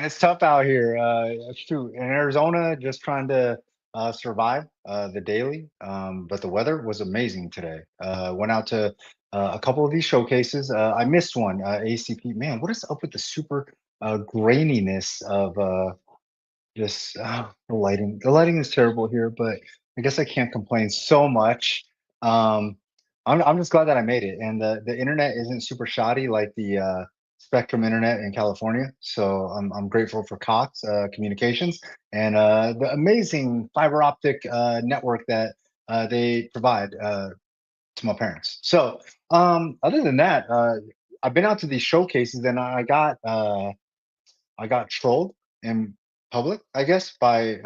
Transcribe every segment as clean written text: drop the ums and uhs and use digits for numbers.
Man, it's tough out here. Shoot, in Arizona, just trying to survive the daily. But the weather was amazing today. Went out to a couple of these showcases. I missed one, ACP. Man, what is up with the super graininess of just the lighting? The lighting is terrible here, but I guess I can't complain so much. Um, I'm just glad that I made it, and the internet isn't super shoddy like the Spectrum internet in California. So I'm grateful for Cox Communications and the amazing fiber optic network that they provide to my parents. So other than that, I've been out to these showcases and I got trolled in public, I guess, by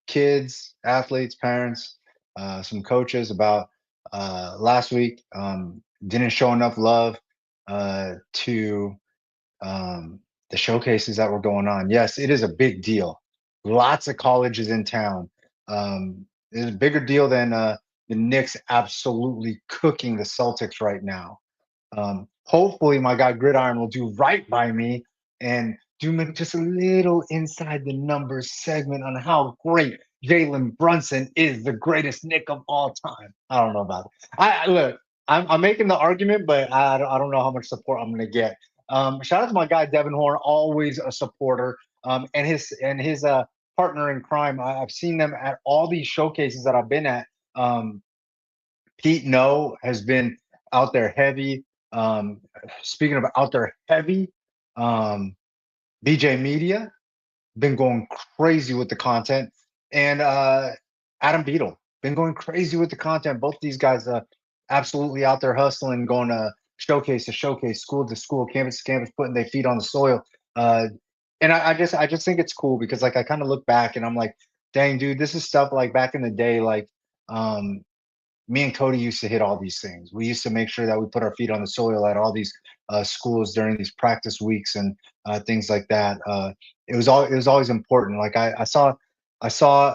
kids, athletes, parents, some coaches about last week. Didn't show enough love to the showcases that were going on. Yes, it is a big deal. Lots of colleges in town. It's a bigger deal than the Knicks absolutely cooking the Celtics right now. Hopefully, my guy Gridiron will do right by me and do just a little inside the numbers segment on how great Jalen Brunson is the greatest Nick of all time. I don't know about it. Look. I'm making the argument, but I don't know how much support I'm going to get. Shout out to my guy Devin Horn, always a supporter, and his partner in crime. I've seen them at all these showcases that I've been at. Um, Pete No has been out there heavy. Um, Speaking of out there heavy, um, BJ Media been going crazy with the content, and Adam Beadle been going crazy with the content. Both these guys absolutely out there hustling, going to showcase, school to school, campus to campus, putting their feet on the soil. Uh, and I just think it's cool because like I kind of look back and I'm like, dang, dude, this is stuff like back in the day, like um, me and Cody used to hit all these things. We used to make sure that we put our feet on the soil at all these schools during these practice weeks and things like that. It was always important. Like I saw I saw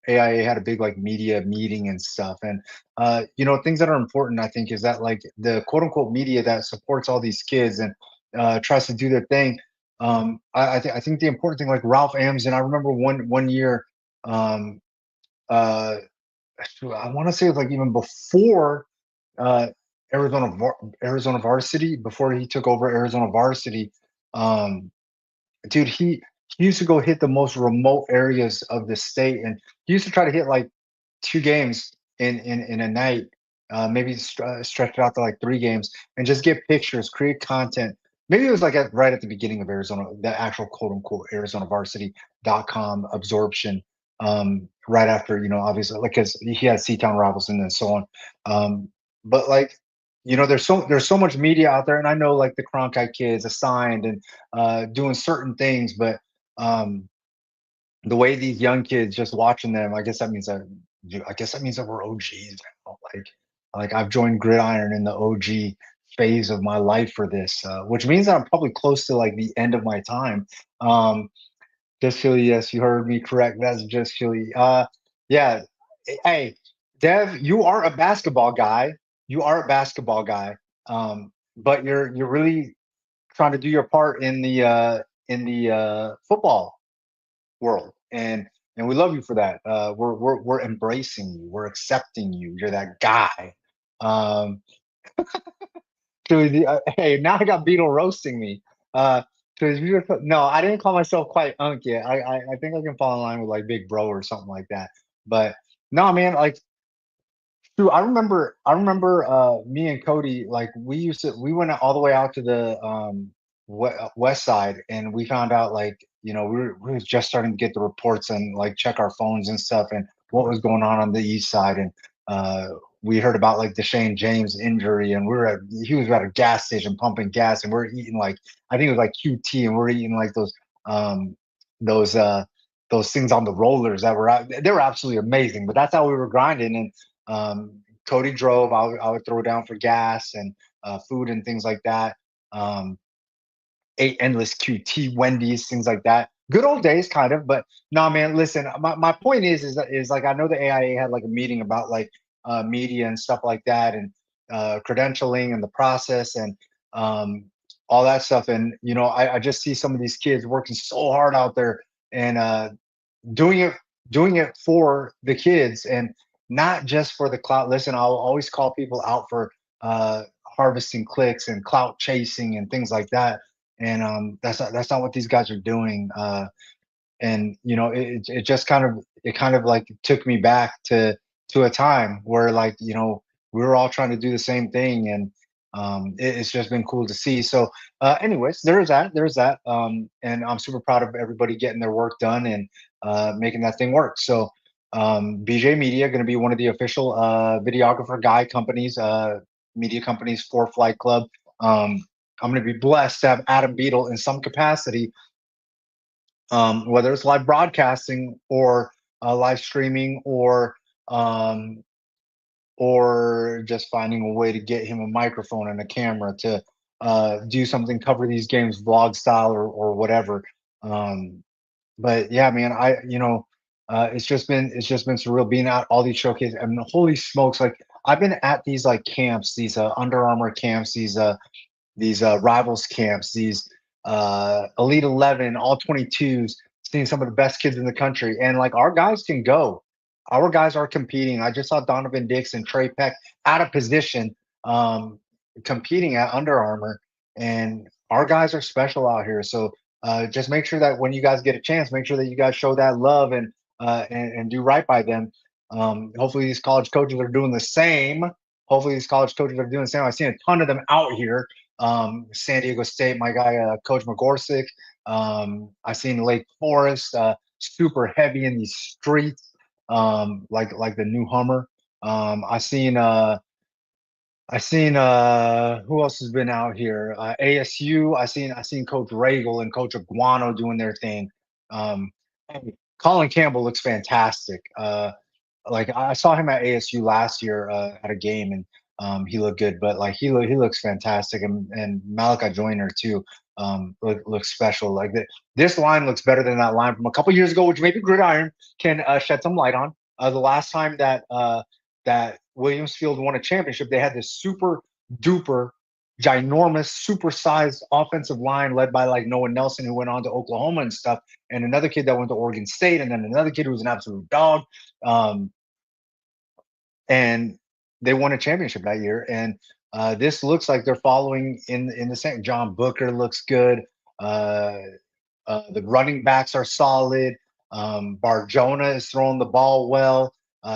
AIA had a big like media meeting and stuff, and things that are important. I think is that like the quote unquote media that supports all these kids and tries to do their thing. I think the important thing, like Ralph Amson. I remember one year. Um, uh, I want to say it was like even before uh, Arizona Varsity, before he took over Arizona Varsity. Um, Dude, he used to go hit the most remote areas of the state, and he used to try to hit like two games in a night, maybe stretch it out to like three games, and just get pictures, create content. Maybe it was like right at the beginning of Arizona, the actual quote unquote Arizona Varsity.com absorption. Right after, obviously, like because he had Seatown Robinson and so on. But like, there's so much media out there, and I know like the Cronkite kids assigned and doing certain things, but um, the way these young kids just watching them, I guess that means that we're OGs now. Like I've joined Gridiron in the OG phase of my life for this, which means that I'm probably close to like the end of my time. Um, just Philly, yes, you heard me correct. That's just Philly. Yeah. Hey, Dev, you are a basketball guy. You are a basketball guy. But you're really trying to do your part in the football world, and we love you for that. We're embracing you. We're accepting you. You're that guy. Um, hey, now I got Beetle roasting me. Because no, I didn't call myself quite Unk yet. I think I can fall in line with like Big Bro or something like that. But no, man, like dude, I remember me and Cody, like we went all the way out to the west side, and we found out like, we was just starting to get the reports and like check our phones and stuff and what was going on the east side. And we heard about like Deshane James injury, and he was at a gas station pumping gas, and we're eating like, I think it was like QT, and we're eating like um those uh those things on the rollers that were out. They were absolutely amazing, but that's how we were grinding. And Cody drove. I would throw down for gas and food and things like that. Um, Ate endless QT, Wendy's, things like that. Good old days, kind of. But no, man. Listen, my point is like I know the AIA had like a meeting about like media and stuff like that, and credentialing and the process. And um, all that stuff. And I just see some of these kids working so hard out there and doing it doing it for the kids and not just for the clout. Listen, I'll always call people out for harvesting clicks and clout chasing and things like that. And that's not what these guys are doing. And it just kind of like took me back to a time where, like, we were all trying to do the same thing. And it's just been cool to see. So anyways, there's that and I'm super proud of everybody getting their work done and making that thing work. So BJ Media going to be one of the official videographer guy companies, media companies for Flight Club. I'm going to be blessed to have Adam Beadle in some capacity, whether it's live broadcasting or live streaming um, or just finding a way to get him a microphone and a camera to do something, cover these games vlog style or whatever. Um, but yeah, man, it's just been surreal being at all these showcases. I mean, holy smokes! Like, I've been at these like camps, these Under Armour camps, these rivals camps, these Elite 11, all 22s, seeing some of the best kids in the country. And like, our guys can go. Our guys are competing. I just saw Donovan Dixon, Trey Peck out of position, um, competing at Under Armour. And our guys are special out here. So just make sure that when you guys get a chance, make sure that you guys show that love and do right by them. Hopefully, these college coaches are doing the same. Hopefully, these college coaches are doing the same. I've seen a ton of them out here. San Diego State, my guy, Coach McGorsick. I've seen Lake Forest, super heavy in these streets, like the new Hummer. Who else has been out here? ASU. I seen Coach Regal and Coach Aguano doing their thing. Um, hey, Colin Campbell looks fantastic. Like, I saw him at ASU last year at a game, and he looked good. But like, he looks fantastic, and Malachi Joyner too looks special. Like, this line looks better than that line from a couple years ago, which maybe Gridiron can shed some light on. The last time that Williamsfield won a championship, they had this super duper ginormous, supersized offensive line led by like Noah Nelson, who went on to Oklahoma and stuff, and another kid that went to Oregon State, and then another kid who was an absolute dog. Um, and they won a championship that year. And this looks like they're following in the same. John Booker looks good. Uh, the running backs are solid. Barjona is throwing the ball well.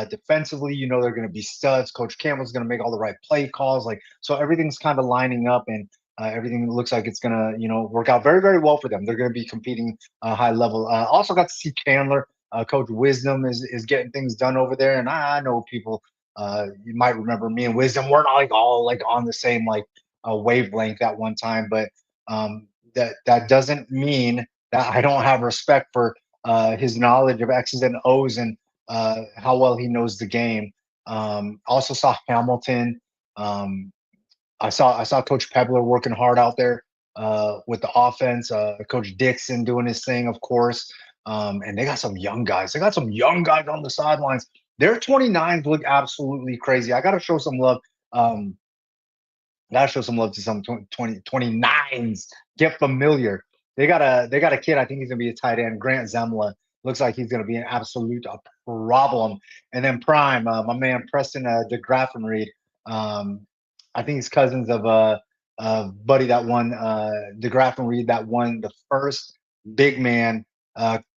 Defensively, they're going to be studs. Coach Campbell's going to make all the right play calls. Like, so everything's kind of lining up, and everything looks like it's going to, work out very, very well for them. They're going to be competing high level. Also got to see Chandler. Coach Wisdom is getting things done over there, and I know people. You might remember me and Wisdom weren't like all like on the same like wavelength at one time, but that doesn't mean that I don't have respect for his knowledge of X's and O's and how well he knows the game. Also saw Hamilton. Um, I saw Coach Pebler working hard out there with the offense. Coach Dixon doing his thing, of course. And they got some young guys. They got some young guys on the sidelines. Their 29s look absolutely crazy. I got to show some love. Um, Gotta show some love to some 29s. Get familiar. They got a kid. I think he's gonna be a tight end. Grant Zemla looks like he's gonna be an absolute problem. And then Prime, my man Preston de Graffenried. I think he's cousins of buddy that won de Graffenried that won the first big man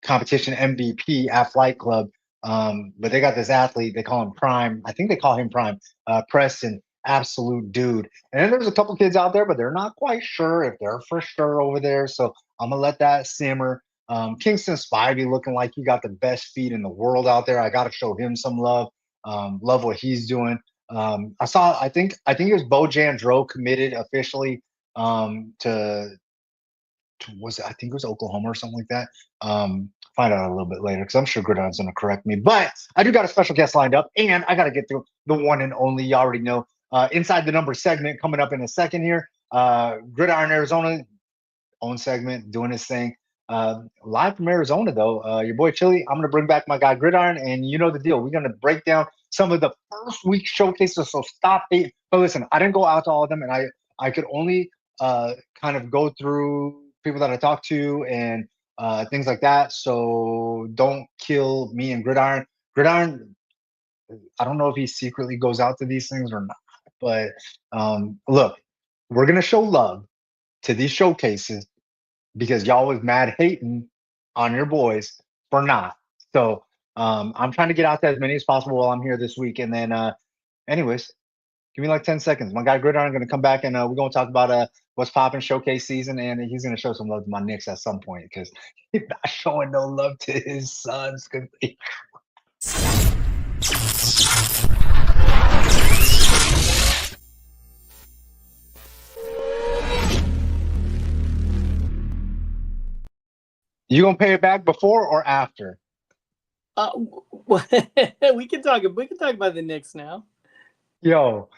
competition MVP at Flight Club. But they got this athlete. They call him Prime. I think they call him Prime. Preston, absolute dude. And then there's a couple kids out there, but they're not quite sure if they're for sure over there. So I'm gonna let that simmer. Kingston Spivey looking like he got the best feet in the world out there. I got to show him some love. Love what he's doing. I think it was Bo Jandro committed officially to was it, I think it was Oklahoma or something like that. Find out a little bit later because I'm sure Gridiron's going to correct me. But I do got a special guest lined up, and I got to get through the one and only. You already know. Inside the number segment coming up in a second here. Gridiron Arizona own segment doing his thing. Live from Arizona though. Your boy Chili. I'm going to bring back my guy Gridiron, and you know the deal. We're going to break down some of the first week showcases. So stop it. But listen, I didn't go out to all of them, and I could only kind of go through people that I talk to and things like that. So don't kill me and Gridiron. Gridiron, I don't know if he secretly goes out to these things or not, but look, we're gonna show love to these showcases because y'all was mad hating on your boys for not. So I'm trying to get out to as many as possible while I'm here this week. And then, anyways, give me like 10 seconds. My guy Gridiron going to come back and we're going to talk about what's popping showcase season. And he's going to show some love to my Knicks at some point because he's not showing no love to his sons. You gonna pay it back before or after? We can talk about the Knicks now. Yo,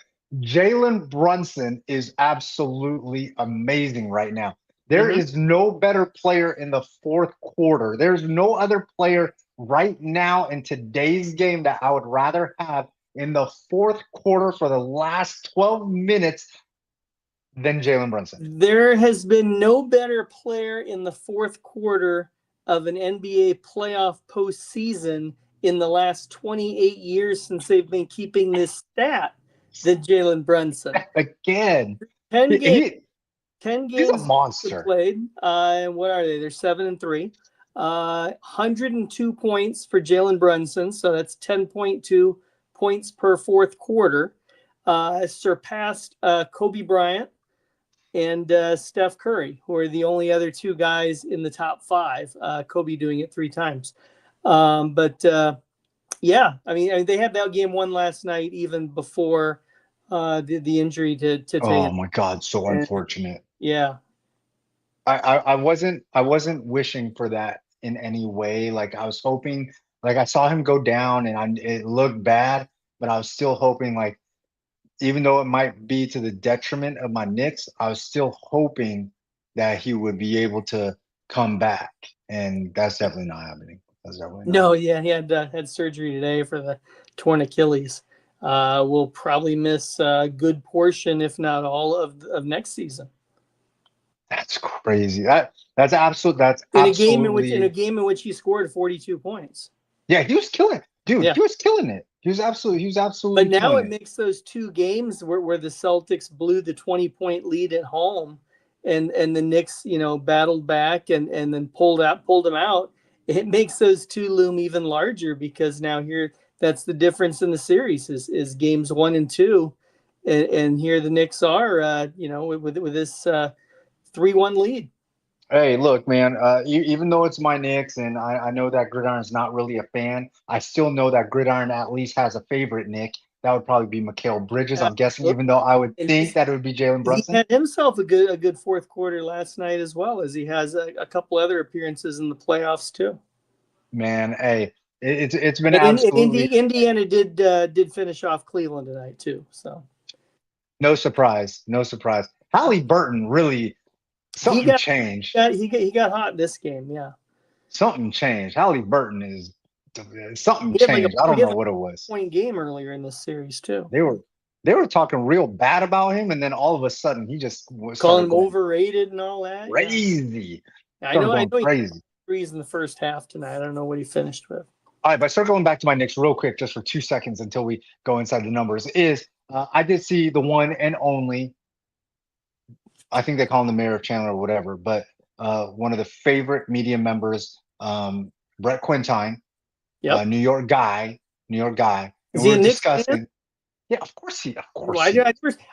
Jalen Brunson is absolutely amazing right now. There is no better player in the fourth quarter. There's no other player right now in today's game that I would rather have in the fourth quarter for the last 12 minutes than Jalen Brunson. There has been no better player in the fourth quarter of an NBA playoff postseason in the last 28 years since they've been keeping this stat than Jalen Brunson. Again, 10 games. 10 games he's a monster. Played. And what are they? They're 7-3. 102 points for Jalen Brunson. So that's 10.2 points per fourth quarter. Surpassed Kobe Bryant and Steph Curry, who are the only other two guys in the top five. Kobe doing it 3 times. Yeah, I mean, they had that game won last night, even before the injury to Oh my God, so unfortunate. Yeah, I wasn't wishing for that in any way. Like I was hoping, like I saw him go down and it looked bad, but I was still hoping, like, even though it might be to the detriment of my Knicks, I was still hoping that he would be able to come back, and that's definitely not happening. Yeah, he had surgery today for the torn Achilles. Will probably miss a good portion, if not all, of next season. That's crazy. That's absolute. That's in absolutely a game in which he scored 42 points. Yeah, he was killing it, dude. Yeah. He was killing it. He was absolutely. But now it makes those 2 games where the Celtics blew the 20-point lead at home, and the Knicks, battled back and then pulled them out. It makes those 2 loom even larger because now that's the difference in the series is games 1 and 2, and here the Knicks are, with this 3-1 lead. Hey, look, man, even though it's my Knicks and I know that Gridiron's not really a fan, I still know that Gridiron at least has a favorite Knick. That would probably be Mikal Bridges, I'm guessing, even though I would think that it would be Jalen Brunson. He had himself a good fourth quarter last night, as well as he has a couple other appearances in the playoffs too. Man, hey, it's been absolutely. Indiana did finish off Cleveland tonight too, so no surprise. Halliburton really. Something changed. He got hot in this game, yeah. Something changed. Halliburton is something changed. I don't know what it was. Point game earlier in this series too. They were talking real bad about him, and then all of a sudden he just was calling him overrated and all that. Crazy. Yeah. I know crazy. He threes in the first half tonight. I don't know what he finished with. All right, but circling back to my Knicks real quick, just for 2 seconds until we go inside the numbers, I did see the one and only. I think they call him the mayor of Chandler or whatever, but one of the favorite media members, Brett Quintine, New York guy. And we're discussing. Yeah, of course he.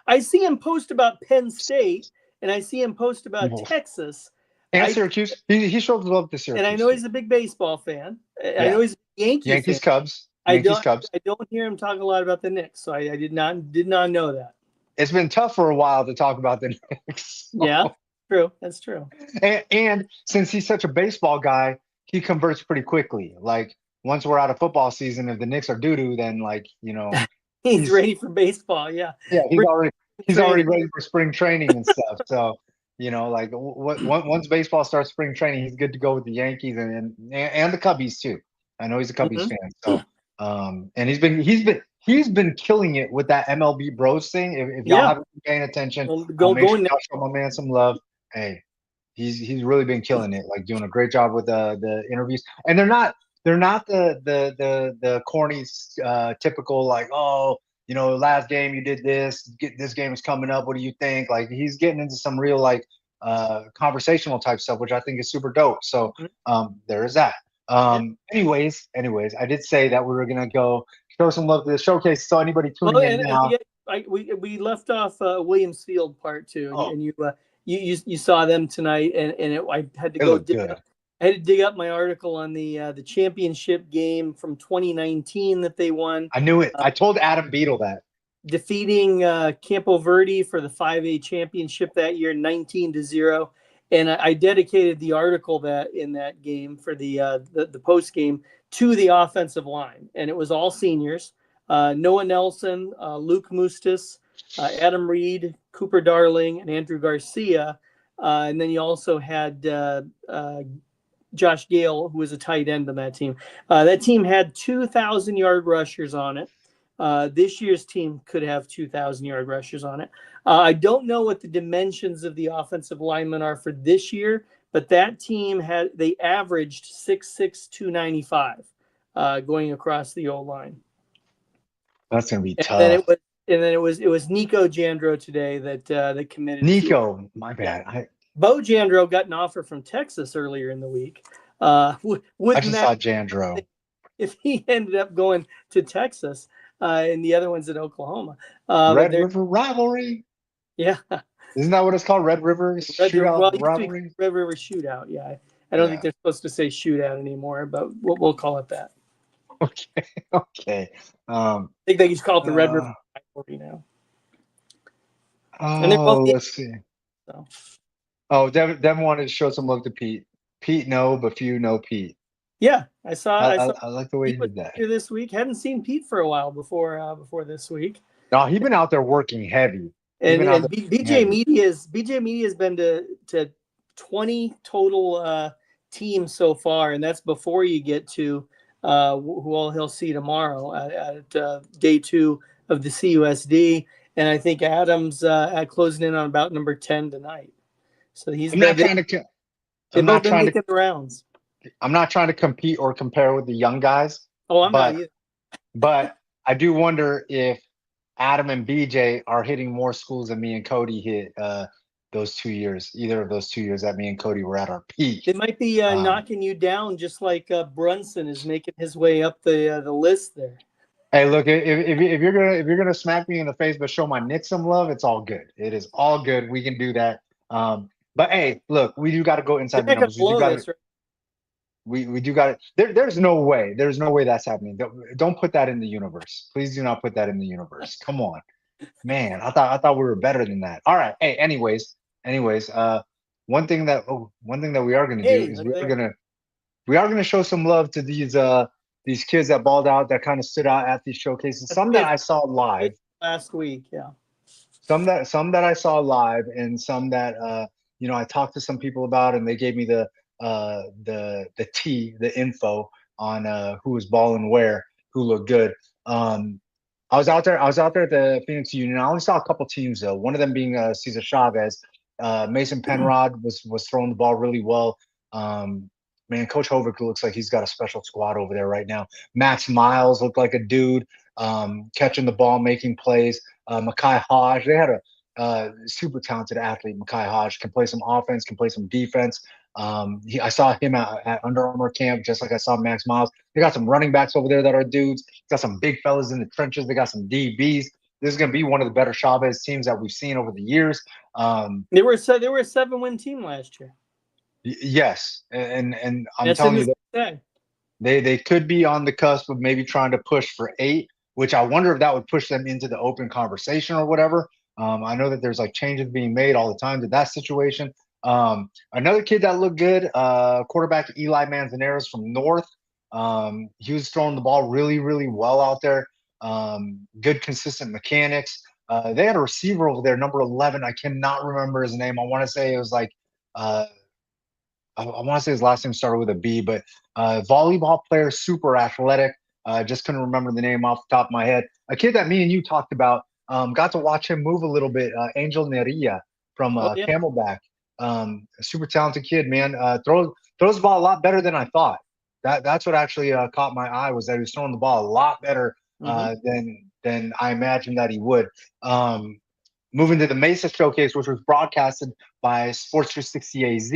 I see him post about Penn State, and I see him post about Texas and Syracuse. He shows love to Syracuse, and I know he's a big baseball fan. I know he's a Yankees, Cubs. I don't hear him talk a lot about the Knicks, so I did not know that. It's been tough for a while to talk about the Knicks. So. Yeah, true. That's true. And since he's such a baseball guy, he converts pretty quickly. Like once we're out of football season, if the Knicks are doo-doo, then he's ready for baseball. Yeah. Yeah, he's already ready for spring training and stuff. So once baseball starts spring training, he's good to go with the Yankees and the Cubbies too. I know he's a Cubbies fan. So and he's been killing it with that MLB Bros thing. If y'all Yeah, haven't been paying attention, make sure going. y'all show my man some love. Hey, he's really been killing it, like doing a great job with the interviews. And they're not the corny typical like, oh, last game you did this, this game is coming up. What do you think? Like he's getting into some real like conversational type stuff, which I think is super dope. So there is that. Yeah. Anyways, I did say that we were gonna go show some love to the showcase. So anybody Well, tuning in and now, we left off Williams Field part two, and, oh, you saw them tonight, and I had to it go looked good. I had to dig up my article on the championship game from 2019 that they won. I knew it. I told Adam Beadle that. Defeating Campo Verde for the 5A championship that year, 19-0. And I dedicated the article that in that game for the post game to the offensive line, and it was all seniors: Noah Nelson, Luke Mustis, Adam Reed, Cooper Darling, and Andrew Garcia. And then you also had Josh Gale, who was a tight end on that team. That team had 2,000-yard rushers on it. This year's team could have 2,000-yard rushers on it. I don't know what the dimensions of the offensive linemen are for this year, but that team they averaged 6'6", 295 going across the O-line. That's gonna be And tough. then it was Nico Jandro today that committed. Nico, my bad. Yeah. Bo Jandro got an offer from Texas earlier in the week. I just saw Jandro. If he ended up going to Texas, and the other one's in Oklahoma. Red River rivalry. Yeah. Isn't that what it's called? Red River shootout rivalry? Red River shootout. Yeah. I don't think they're supposed to say shootout anymore, but we'll call it that. Okay. I think they just call it the Red River rivalry now. Let's see. So. Oh, Devin wanted to show some love to Pete. Pete, no, but few know Pete. Yeah, I saw. I like the way he did that. Here this week, hadn't seen Pete for a while before this week. No, he's been out there working heavy. And BJ Media's been to 20 total teams so far, and that's before you get to who all he'll see tomorrow at day 2 of the CUSD. And I think Adam's closing in on about number 10 tonight. So I'm not trying to make the rounds. I'm not trying to compete or compare with the young guys. Oh, I'm not either. But I do wonder if Adam and BJ are hitting more schools than me and Cody hit those 2 years. Either of those 2 years that me and Cody were at our peak. They might be knocking you down, just like Brunson is making his way up the list there. Hey, look, if you're gonna smack me in the face but show my Knicks some love, it's all good. It is all good. We can do that. But hey, look, we do got to go inside the numbers. We do got it. There's no way. There's no way that's happening. Don't put that in the universe. Please do not put that in the universe. Come on, man. I thought we were better than that. All right. Hey, anyways. One thing that we are gonna do is we are gonna show some love to these kids that balled out, that kind of stood out at these showcases. Some that I saw live last week. Yeah. Some that I saw live, and some that I talked to some people about, and they gave me the info on who was balling where, who looked good. I was out there at the Phoenix Union. I only saw a couple teams though. One of them being Cesar Chavez. Mason Penrod was throwing the ball really well. Man, Coach Hovick looks like he's got a special squad over there right now. Max Miles looked like a dude catching the ball, making plays. Mekhi Hodge, they had a super talented athlete. Mekhi Hodge can play some offense, can play some defense. I saw him at Under Armour camp, just like I saw Max Miles. They got some running backs over there that are dudes. Got some big fellas in the trenches. They got some DBs. This is going to be one of the better Chavez teams that we've seen over the years. They were a 7-win team last year. Yes, and I'm telling you, they could be on the cusp of maybe trying to push for 8, which I wonder if that would push them into the open conversation or whatever. I know that there's like changes being made all the time to that situation. Another kid that looked good, quarterback Eli Manzanares from North. He was throwing the ball really, really well out there. Good, consistent mechanics. They had a receiver over there, number 11. I cannot remember his name. I want to say it was like I want to say his last name started with a B, but volleyball player, super athletic. Just couldn't remember the name off the top of my head. A kid that me and you talked about. Got to watch him move a little bit. Angel Neria from Oh yeah. Camelback. A super talented kid, man. Throws the ball a lot better than I thought. That's what actually caught my eye, was that he was throwing the ball a lot better than I imagined that he would. Moving to the Mesa Showcase, which was broadcasted by Sports 360 AZ.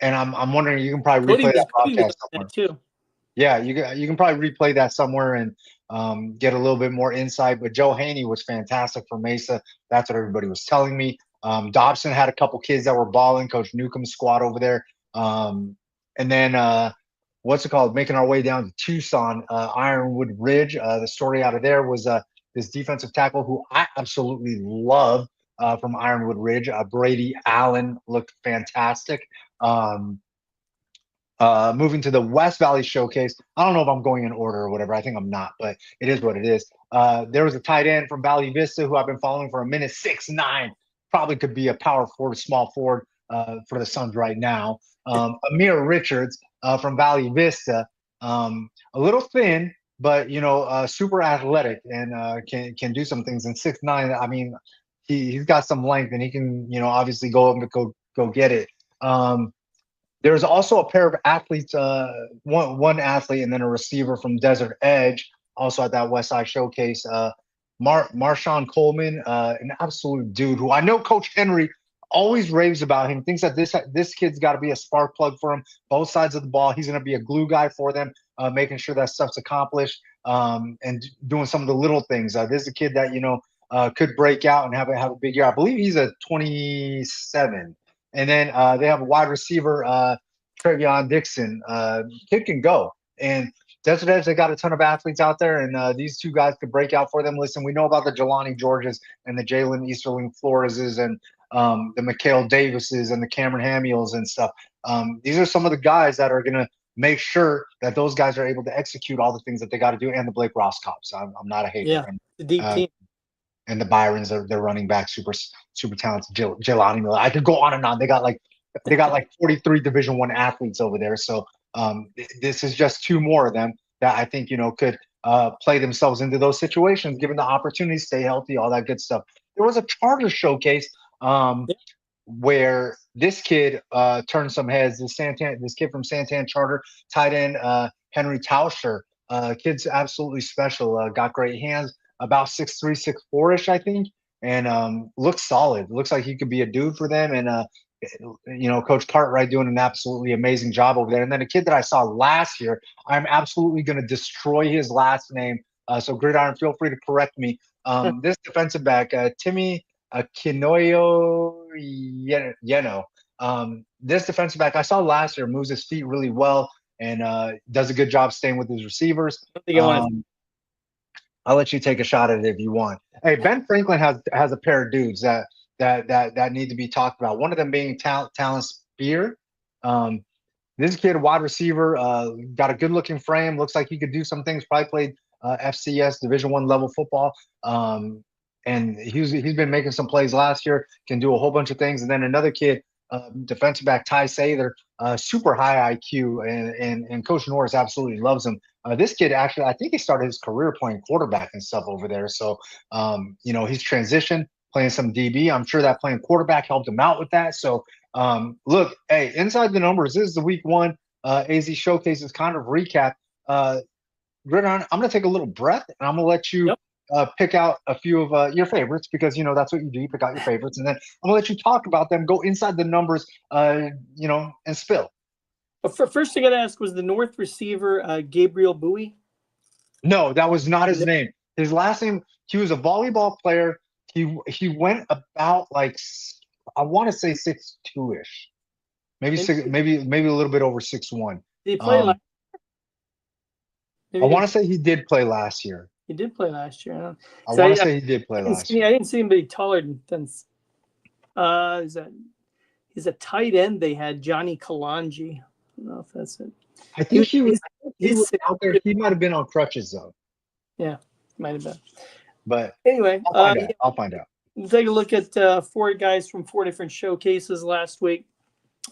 And I'm wondering, you can probably replay that Cody was broadcast on somewhere. that too. Yeah, you can probably replay that somewhere and get a little bit more insight. But Joe Haney was fantastic for Mesa. That's what everybody was telling me. Dobson had a couple kids that were balling. Coach Newcomb's squad over there. And then what's it called? Making our way down to Tucson, Ironwood Ridge. The story out of there was this defensive tackle who I absolutely love from Ironwood Ridge. Brady Allen looked fantastic. Moving to the West Valley Showcase. I don't know if I'm going in order or whatever. I think I'm not, but it is what it is. There was a tight end from Valley Vista who I've been following for a minute, 6'9". Probably could be a power forward, small forward for the Suns right now. Amir Richards from Valley Vista. A little thin, but super athletic and can do some things. And 6'9", I mean, he's got some length and he can, obviously go up and go get it. There's also a pair of athletes, one athlete and then a receiver from Desert Edge, also at that West Side Showcase. Marshawn Coleman, an absolute dude who I know Coach Henry always raves about him, thinks that this kid's got to be a spark plug for him, both sides of the ball. He's going to be a glue guy for them, making sure that stuff's accomplished and doing some of the little things. This is a kid that, could break out and have a big year. I believe he's a 27. And then they have a wide receiver, Trevion Dixon. Kid can go. And Desert Edge, they got a ton of athletes out there, and these two guys could break out for them. Listen, we know about the Jelani Georges and the Jalen Easterling Floreses and the Mikhail Davises and the Cameron Hamiels and stuff. These are some of the guys that are going to make sure that those guys are able to execute all the things that they got to do, and the Blake Roscops. I'm not a hater. Yeah, the deep team. And the Byrons, they're running back, super talented. Jelani Miller. I could go on and on. They got like 43 Division I athletes over there. So this is just two more of them that I think could play themselves into those situations, given the opportunity, stay healthy, all that good stuff. There was a charter showcase where this kid turned some heads. This kid from Santan Charter, tight end Henry Tauscher. Kid's absolutely special. Got great hands. About 6'3", 6'4", I think, and looks solid. Looks like he could be a dude for them. And Coach Cartwright doing an absolutely amazing job over there. And then a kid that I saw last year, I'm absolutely going to destroy his last name. So Gridiron, feel free to correct me. This defensive back, Timmy Kinoyo Yeno. This defensive back I saw last year moves his feet really well and does a good job staying with his receivers. I'll let you take a shot at it if you want. Hey, Ben Franklin has a pair of dudes that need to be talked about. One of them being Talon Spear. This kid, wide receiver, got a good looking frame. Looks like he could do some things. Probably played FCS Division I level football. And he's been making some plays last year. Can do a whole bunch of things. And then another kid, defensive back Ty Sather, super high IQ, and Coach Norris absolutely loves him. This kid actually, I think he started his career playing quarterback and stuff over there. So, he's transitioned, playing some DB. I'm sure that playing quarterback helped him out with that. So, look, hey, inside the numbers, this is the week one AZ Showcases kind of recap. Gridiron, I'm going to take a little breath, and I'm going to let you pick out a few of your favorites because, that's what you do. You pick out your favorites, and then I'm going to let you talk about them, go inside the numbers, and spill. First, I got to ask: was the North receiver Gabriel Bowie? No, that was not his name. His last name. He was a volleyball player. He went about I want to say 6'2"-ish, maybe maybe a little bit over 6'1". Did he play last year? I want to say he did play last year. He did play last year. I want to say he did play last year. I didn't see anybody taller than. He's a tight end. They had Johnny Kalanji. I don't know if that's it. I think he was out there. He might have been on crutches though. Yeah, might have been. But anyway, I'll find out. We'll take a look at 4 guys from 4 different showcases last week.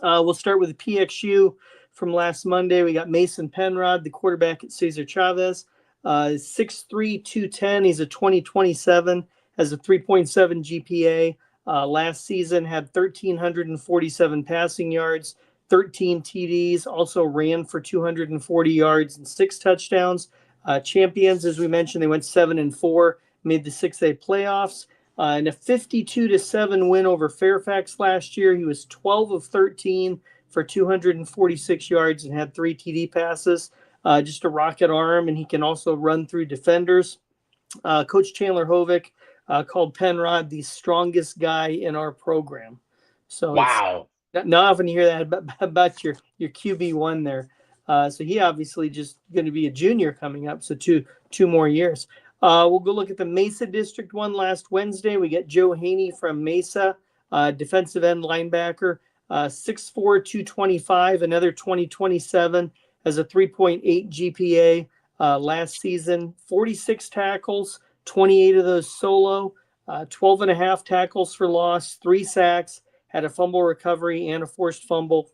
We'll start with the PXU from last Monday. We got Mason Penrod, the quarterback at Cesar Chavez. 6'3", 210. He's a 2027, has a 3.7 GPA. Last season had 1,347 passing yards, 13 TDs, also ran for 240 yards and 6 touchdowns. Champions, as we mentioned, they went 7-4, made the 6A playoffs. In a 52-7 win over Fairfax last year, he was 12 of 13 for 246 yards and had 3 TD passes. Just a rocket arm, and he can also run through defenders. Coach Chandler Hovick called Penrod the strongest guy in our program. So Wow. It's not often you hear that about your QB1 there. So he obviously just going to be a junior coming up. So two more years. We'll go look at the Mesa District 1 last Wednesday. We get Joe Haney from Mesa, defensive end linebacker, 6'4", 225, another 2027, has a 3.8 GPA. Last season, 46 tackles, 28 of those solo, 12 and a half tackles for loss, 3 sacks, had a fumble recovery and a forced fumble.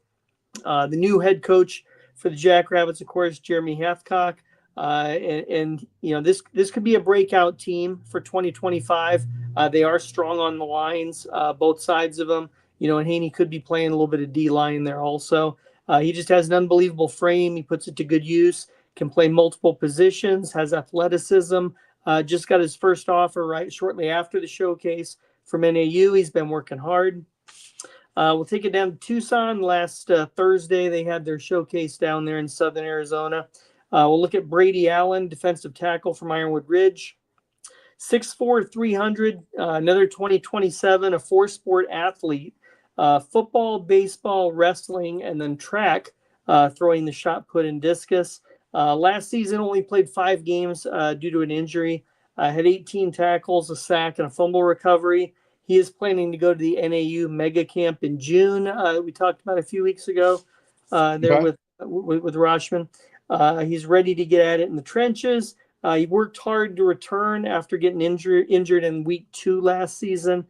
The new head coach for the Jackrabbits, of course, Jeremy Hathcock. And you know, this could be a breakout team for 2025. They are strong on the lines, both sides of them. You know, and Haney could be playing a little bit of D line there also. He just has an unbelievable frame. He puts it to good use. Can play multiple positions. Has athleticism. Just got his first offer right shortly after the showcase from NAU. He's been working hard. We'll take it down to Tucson. Last Thursday, they had their showcase down there in southern Arizona. We'll look at Brady Allen, defensive tackle from Ironwood Ridge. 6'4", 300, another 2027, a 4-sport athlete. Football, baseball, wrestling, and then track, throwing the shot put and discus. Last season only played 5 games due to an injury. Had 18 tackles, a sack, and a fumble recovery. He is planning to go to the NAU Mega Camp in June. We talked about a few weeks ago there with Rashman. He's ready to get at it in the trenches. He worked hard to return after getting injured in week 2 last season.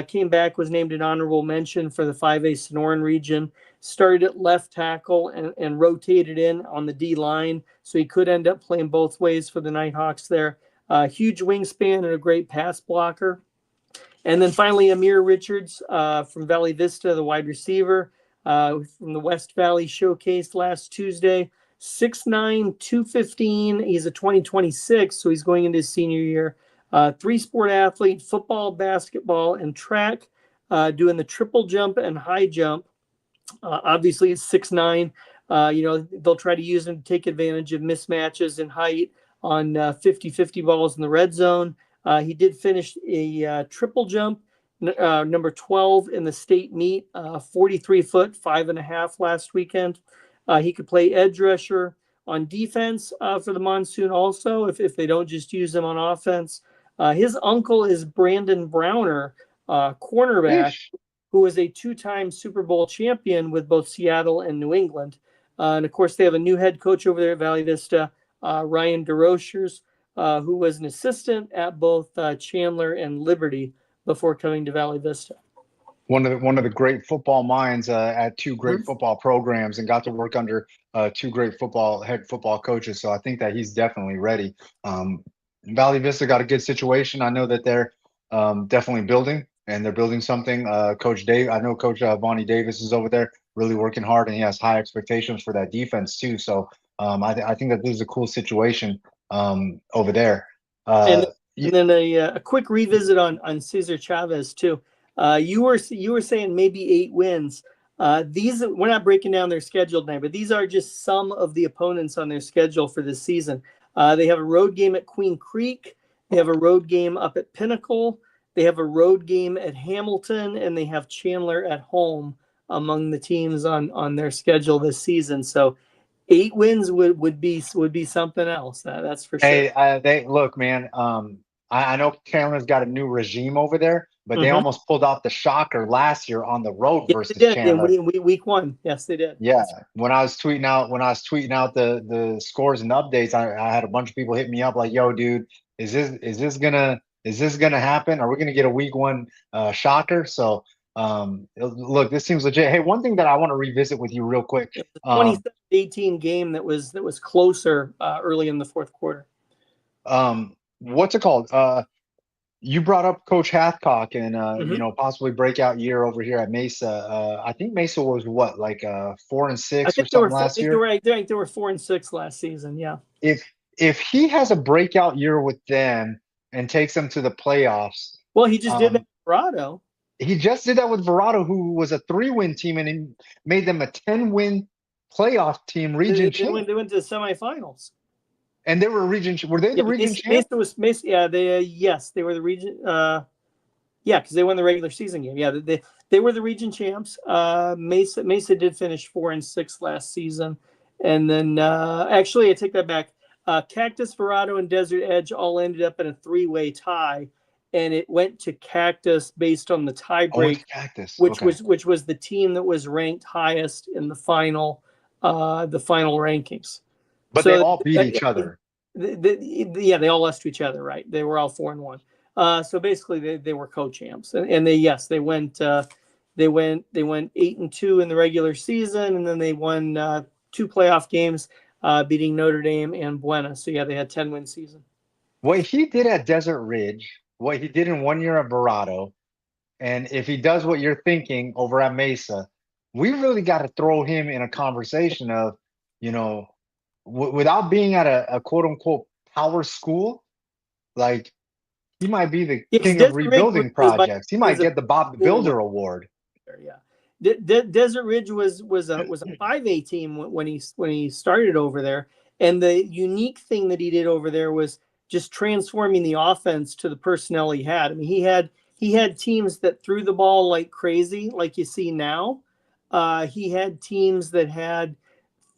Came back, was named an honorable mention for the 5A Sonoran region. Started at left tackle and rotated in on the D line, so he could end up playing both ways for the Nighthawks there. Huge wingspan and a great pass blocker. And then finally, Amir Richards from Valley Vista, the wide receiver from the West Valley Showcase last Tuesday. 6'9", 215. He's a 2026, so he's going into his senior year. 3-sport athlete, football, basketball, and track, doing the triple jump and high jump. Obviously, it's 6'9". You know, they'll try to use him to take advantage of mismatches in height on 50-50 balls in the red zone. He did finish a triple jump, number 12 in the state meet, 43 foot, 5.5 last weekend. He could play edge rusher on defense for the Monsoon also, if they don't just use him on offense. His uncle is Brandon Browner, cornerback, who was a 2-time Super Bowl champion with both Seattle and New England. And of course, they have a new head coach over there at Valley Vista, Ryan DeRochers, who was an assistant at both Chandler and Liberty before coming to Valley Vista. One of the great football minds at 2 great football programs, and got to work under 2 great head football coaches. So I think that he's definitely ready. Valley Vista got a good situation. I know that they're definitely building, and they're building something. Coach Dave, I know Coach Vonnie Davis is over there really working hard, and he has high expectations for that defense too. So I think that this is a cool situation over there. And then a quick revisit on Cesar Chavez too. You were saying maybe 8 wins. These, we're not breaking down their schedule tonight, but these are just some of the opponents on their schedule for this season. They have a road game at Queen Creek. They have a road game up at Pinnacle. They have a road game at Hamilton, and they have Chandler at home among the teams on their schedule this season. So 8 wins would be something else. That's for sure. Hey, they look, man. I know Chandler's got a new regime over there, but they almost pulled off the shocker last year on the road versus Chandler. Week 1. Yes, they did. Yeah, when I was tweeting out the scores and updates, I had a bunch of people hit me up like, "Yo, dude, is this gonna happen? Are we gonna get a week 1 shocker?" So Look, this seems legit. Hey, one thing that I want to revisit with you real quick. It was a 27-18 game that was closer early in the fourth quarter. What's it called? You brought up Coach Hathcock and Mm-hmm. possibly breakout year over here at Mesa. I think Mesa was what, like 4-6 I or think they were something four, I last think they year. were I think they were 4-6 last season. Yeah. If he has a breakout year with them and takes them to the playoffs, Well, he just did that um, in Colorado. he just did that with Verado, who was a 3-win team, and he made them a 10-win playoff team, region champ. They went to the semifinals. And they were a region. Were they Yeah, the region champ? Mesa was Mesa. Yeah, yes, they were the region. Yeah, because they won the regular season game. Yeah, they were the region champs. Mesa did finish 4-6 last season, and then actually I take that back. Cactus, Verado, and Desert Edge all ended up in a three-way tie, and it went to Cactus based on the tie I went break, to Cactus. which Okay, was the team that was ranked highest in the final rankings. but they So all beat each other. yeah, they all lost to each other, right? They were all 4-1. So basically, they were co-champs, and they went 8-2 in the regular season, and then they won two playoff games, beating Notre Dame and Buena. So yeah, they had 10-win season. What he did at Desert Ridge, what he did in 1 year at Verado, and if he does what you're thinking over at Mesa, we really got to throw him in a conversation of, you know, without being at a quote unquote power school, like he might be the Yeah, because king of Desert Ridge rebuilding was by projects. He was might a get the Bob the school Builder award. yeah. Desert Ridge was a 5A team when he started over there, and the unique thing that he did over there was just transforming the offense to the personnel he had. I mean, he had teams that threw the ball like crazy, like you see now. He had teams that had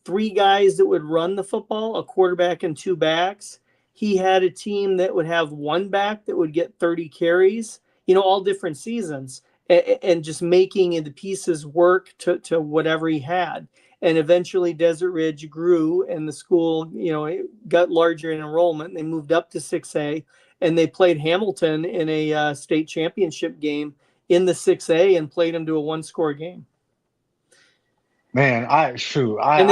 three guys that would run the football, a quarterback and two backs. He had a team that would have one back that would get 30 carries, all different seasons, and just making the pieces work to whatever he had. And eventually Desert Ridge grew and the school, it got larger in enrollment. They moved up to 6A and they played Hamilton in a state championship game in the 6A and played them to a one-score game. Man, And I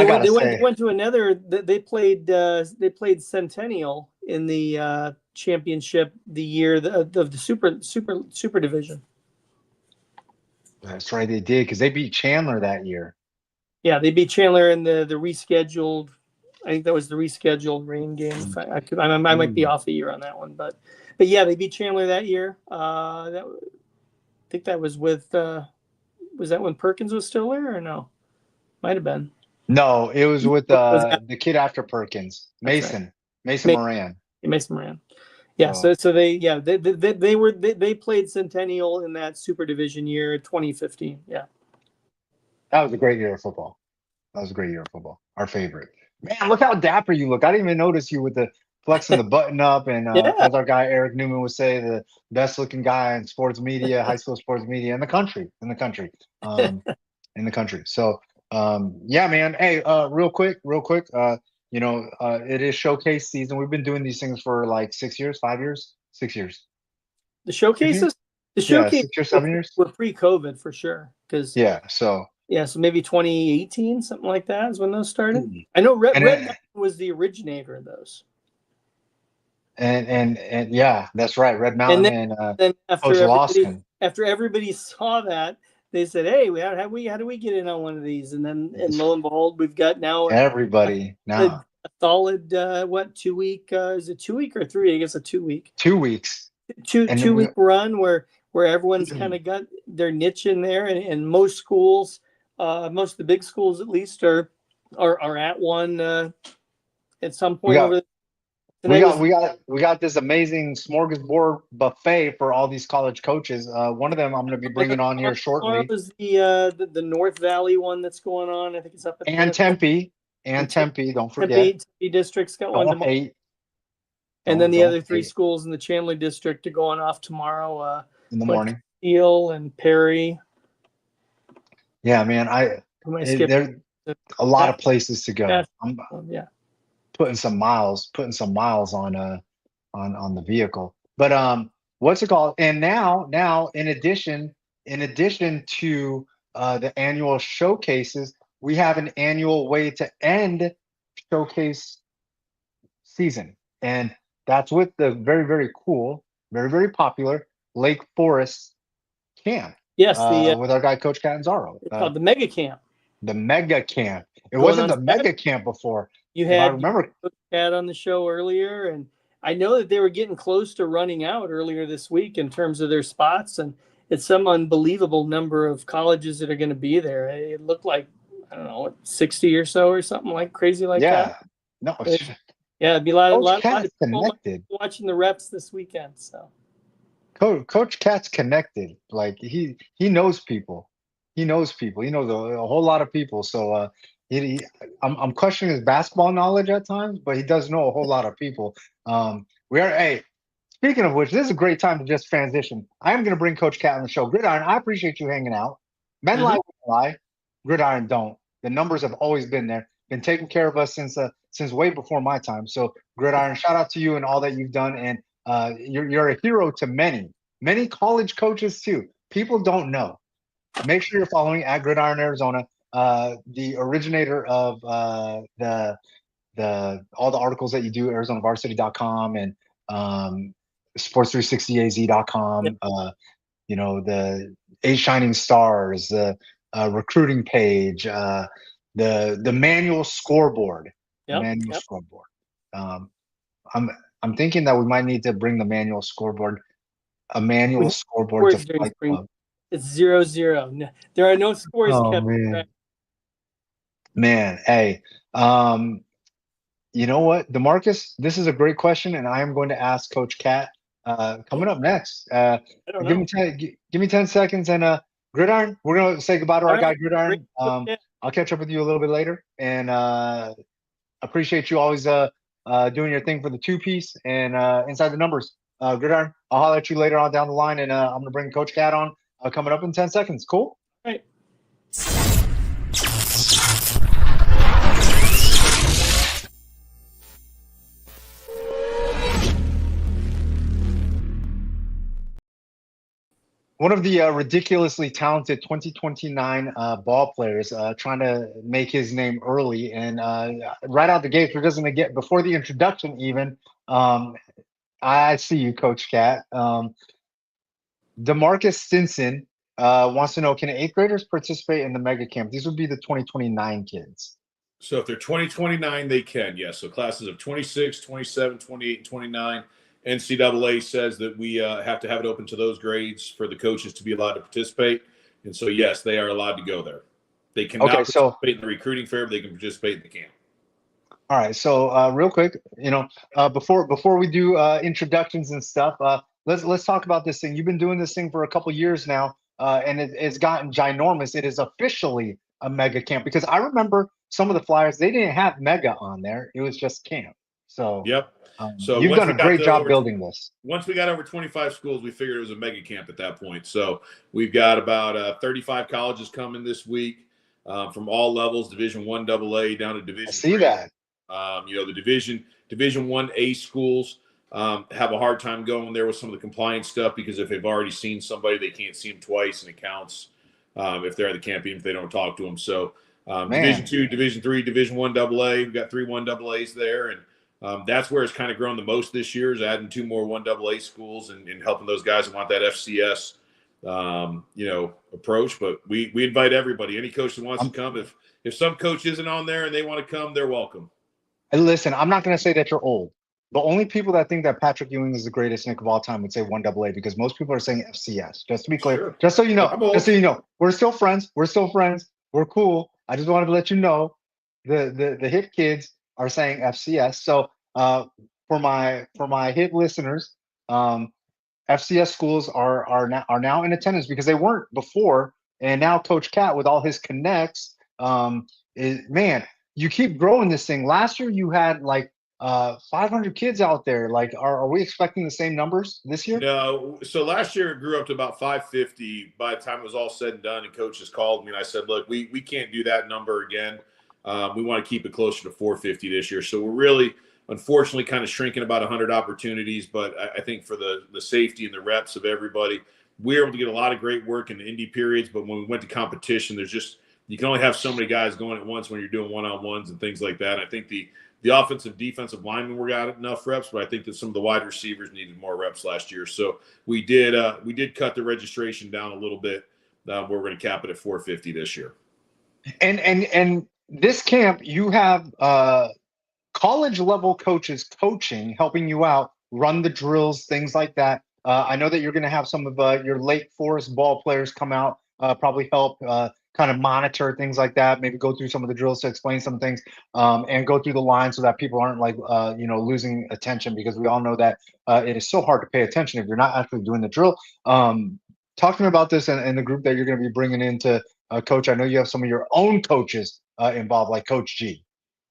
gotta they say, went to another. They played Centennial in the championship the year of the super division. that's right, they did because they beat Chandler that year. Yeah, they beat Chandler in the rescheduled. I think that was the rescheduled rain game. If I might be off a year on that one, but yeah, they beat Chandler that year. I think that was with. Was that when Perkins was still there or no? Might have been. No, it was with Was the kid after Perkins, That's right. Mason Moran. Mason Moran. Yeah, So so they played Centennial in that Super Division year 2015. Yeah. that was a great year of football. That was a great year of football. Our favorite. Man, look how dapper you look. I didn't even notice you with the flexing the button up, and Yeah. as our guy Eric Newman would say, the best looking guy in sports media, high school sports media in the country, in the country. So yeah, man. Hey, real quick, it is showcase season. We've been doing these things for like 6 years, 5 years, 6 years. The 6 years? showcases, the Yeah, showcase 6 years, 7 years. were pre-COVID for sure. Because Yeah. So so maybe 2018, something like that is when those started. and I know Red it, Mountain was the originator of those. and yeah, that's right. Red And Mountain and then Coach Lawson. after everybody saw that, they said, "Hey, how do we get in on one of these?" And lo and behold, we've got now Everybody a now solid 2 week is it 2 week or three? I guess a 2 week 2 weeks, and two week run where everyone's kind of got their niche in there, and most schools, most of the big schools at least are at one at some we point got over. we Tonight got was we got this amazing smorgasbord buffet for all these college coaches. One of them I'm going to be bringing on here tomorrow shortly, is the North Valley one that's going on. I think it's up at and Pinnacle. Tempe, And Don't forget. Tempe district's got one Don't tomorrow. hate. And then the Don't other three hate schools in the Chandler district are going off tomorrow. in the Like morning. Steele and Perry. Yeah, man. Who am I skipping? There's a lot of places to go. I'm Yeah. putting some miles on the vehicle. But what's it called? And now in addition, in addition to the annual showcases, we have an annual way to end showcase season. And that's with the very, very cool, very, very popular Lake Forest camp Yes, with our guy, Coach Catanzaro. it's called the Mega Camp The mega camp. It going wasn't on the Saturday. mega camp before. You If I had remember, Coach Cat on the show earlier, and I know that they were getting close to running out earlier this week in terms of their spots, and it's some unbelievable number of colleges that are going to be there. It looked like, I don't know, 60 or so or something like crazy like that. yeah. No, Yeah, it'd be a lot Coach of Cat's people connected. watching the reps this weekend. So Coach Cat's connected. Like he knows people. He knows people. He knows a whole lot of people. So I'm questioning his basketball knowledge at times, but he does know a whole lot of people. We are hey, speaking of which, this is a great time to just transition. I am going to bring Coach Cat on the show. Gridiron, I appreciate you hanging out. Men lie, women lie. Gridiron don't. The numbers have always been there, been taking care of us since way before my time. So Gridiron, shout out to you and all that you've done. And you're a hero to many college coaches too. People don't know. Make sure you're following at Gridiron Arizona, the originator of the all the articles that you do, ArizonaVarsity.com and Sports360AZ.com. yeah, You know, the Eight Shining Stars, the recruiting page, the manual scoreboard, the yep, manual yep. scoreboard. Um, I'm I'm thinking that we might need to bring the manual scoreboard, a manual scoreboard to Scores during Fight spring. Club. It's 0-0. No, there are no scores Oh kept man, track. man, hey, um, you know what, Demarcus? This is a great question, and I am going to ask Coach Cat coming up next. I don't Give know. me give me 10 seconds, and Gridiron, we're gonna say goodbye to All our guy right, great. Gridiron. Okay. I'll catch up with you a little bit later, and appreciate you always doing your thing for the two piece and inside the numbers. Gridiron, I'll holler at you later on down the line, and I'm gonna bring Coach Cat on coming up in 10 seconds. Cool. All right. One of the ridiculously talented 2029 ball players trying to make his name early and right out the gate, we're just going to get before the introduction even. I see you, Coach Cat. Demarcus Stinson wants to know, can eighth graders participate in the mega camp? These would be the 2029 kids. So if they're 2029, they can, yes. So classes of 26, 27, 28, and 29. NCAA says that we have to have it open to those grades for the coaches to be allowed to participate. And so, yes, they are allowed to go there. They cannot participate in the recruiting fair, but they can participate in the camp. All right. So real quick, before we do introductions and stuff, let's talk about this thing. You've been doing this thing for a couple years now, and it's gotten ginormous. It is officially a mega camp because I remember some of the flyers, they didn't have mega on there. It was just camp. So yep. So you've done a great job building this. Once we got over 25 schools, we figured it was a mega camp at that point. So we've got about 35 colleges coming this week from all levels, Division I AA down to Division I see III. that. The Division 1A schools have a hard time going there with some of the compliance stuff because if they've already seen somebody, they can't see them twice, and it counts if they're at the camp, even if they don't talk to them. So Division II, Division III, Division I AA, we've got 3 1AAs there, and that's where it's kind of grown the most this year is adding 2 more 1AA schools and helping those guys that want that FCS, approach. But we invite everybody, any coach that wants to come. If some coach isn't on there and they want to come, they're welcome. And listen, I'm not going to say that you're old. The only people that think that Patrick Ewing is the greatest Nick of all time would say 1AA because most people are saying FCS. Just to be clear, Sure. just so you know, we're still friends. We're cool. I just wanted to let you know the hip kids are saying FCS. So for my hip listeners, FCS schools are now in attendance because they weren't before, and now Coach Cat with all his connects, you keep growing this thing. Last year you had like 500 kids out there. Like, are we expecting the same numbers this year? No. So last year it grew up to about 550 by the time it was all said and done. And coaches called me and I said, look, we can't do that number again. We want to keep it closer to 450 this year. So we're really, unfortunately, kind of shrinking about 100 opportunities. But I think for the safety and the reps of everybody, we were able to get a lot of great work in the indie periods, but when we went to competition, you can only have so many guys going at once when you're doing one-on-ones and things like that. And I think the offensive defensive linemen were got enough reps, but I think that some of the wide receivers needed more reps last year. So we did cut the registration down a little bit. Where we're going to cap it at 450 this year. And this camp, you have college level coaches coaching, helping you out, run the drills, things like that. I know that you're going to have some of your Lake Forest ball players come out, probably help kind of monitor things like that, maybe go through some of the drills to explain some things, and go through the line so that people aren't like, losing attention, because we all know that it is so hard to pay attention if you're not actually doing the drill. Talk to me about this and the group that you're going to be bringing into coach. I know you have some of your own coaches involved, like Coach G.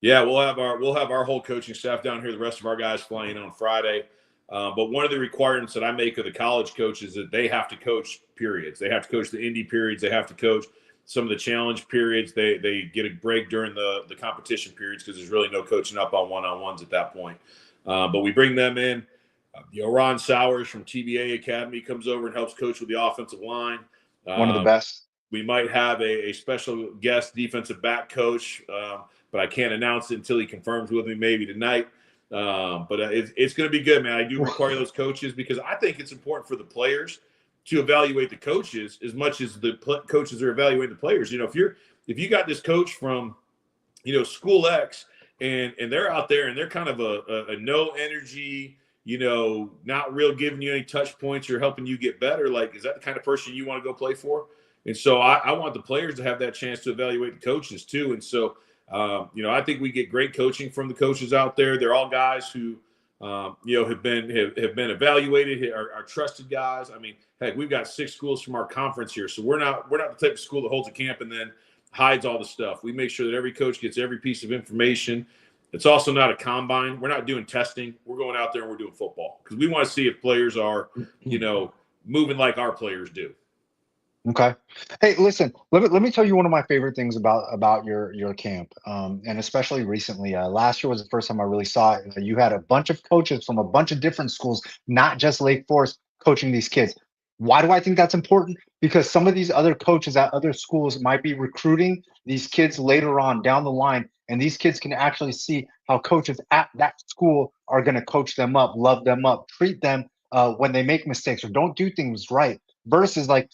Yeah, we'll have our whole coaching staff down here. The rest of our guys flying on Friday. But one of the requirements that I make of the college coaches is that they have to coach periods. They have to coach the indie periods. They have to coach some of the challenge periods. They get a break during the competition periods because there's really no coaching up on one-on-ones at that point. But we bring them in. Ron Sowers from TBA Academy comes over and helps coach with the offensive line. One of the best. We might have a special guest defensive back coach, but I can't announce it until he confirms with me maybe tonight. But it's going to be good, man. I do require those coaches because I think it's important for the players to evaluate the coaches as much as the coaches are evaluating the players. If you got this coach from, School X and they're out there and they're kind of a no energy, not real giving you any touch points or helping you get better. Like, is that the kind of person you want to go play for? And so I want the players to have that chance to evaluate the coaches too. And so, I think we get great coaching from the coaches out there. They're all guys who, have been evaluated, are trusted guys. I mean, heck, we've got 6 schools from our conference here. So we're not the type of school that holds a camp and then hides all the stuff. We make sure that every coach gets every piece of information. It's also not a combine. We're not doing testing. We're going out there and we're doing football because we want to see if players are, moving like our players do. Okay. Hey, listen, let me tell you one of my favorite things about your camp, and especially recently. Last year was the first time I really saw it. You had a bunch of coaches from a bunch of different schools, not just Lake Forest, coaching these kids. Why do I think that's important? Because some of these other coaches at other schools might be recruiting these kids later on down the line, and these kids can actually see how coaches at that school are going to coach them up, love them up, treat them when they make mistakes or don't do things right. Versus like,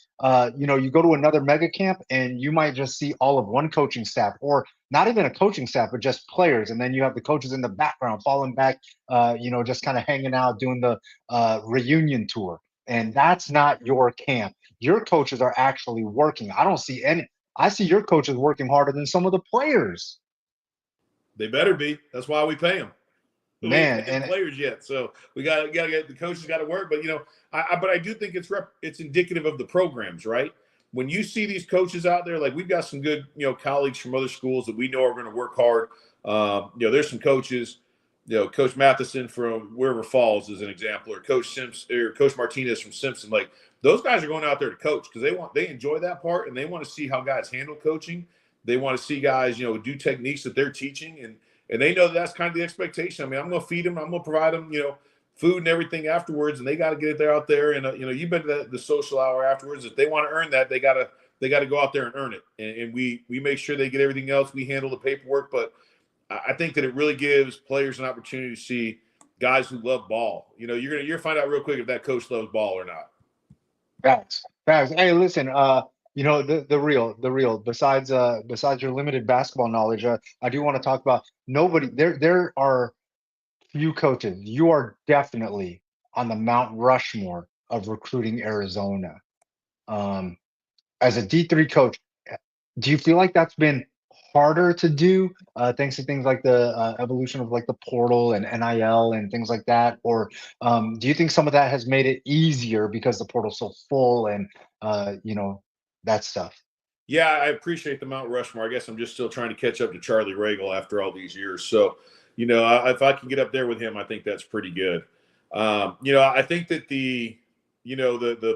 you go to another mega camp and you might just see all of one coaching staff, or not even a coaching staff, but just players. And then you have the coaches in the background falling back, just kind of hanging out, doing the reunion tour. And that's not your camp. Your coaches are actually working. I see your coaches working harder than some of the players. They better be. That's why we pay them. Man, and players yet, so we got to get the coaches got to work. But I do think it's indicative of the programs, right? When you see these coaches out there, like we've got some good colleagues from other schools that we know are going to work hard. There's some coaches, Coach Matheson from River Falls is an example, or Coach Simpson or Coach Martinez from Simpson. Like those guys are going out there to coach because they enjoy that part and they want to see how guys handle coaching. They want to see guys do techniques that they're teaching and they know that's kind of the expectation. I mean, I'm going to feed them. I'm going to provide them, food and everything afterwards. And they got to get it there out there. And, you've been to the social hour afterwards. If they want to earn that, they got to go out there and earn it. And we make sure they get everything else. We handle the paperwork. But I think that it really gives players an opportunity to see guys who love ball. You're going to find out real quick if that coach loves ball or not. Facts. Hey, listen, the real, besides your limited basketball knowledge, I do want to talk about there are few coaches. You are definitely on the Mount Rushmore of recruiting Arizona. As a D3 coach, do you feel like that's been harder to do thanks to things like the evolution of like the portal and NIL and things like that? Or do you think some of that has made it easier because the portal's so full and that stuff? Yeah, I appreciate the Mount Rushmore. I guess I'm just still trying to catch up to Charlie Regal after all these years. So, if I can get up there with him, I think that's pretty good. I think that the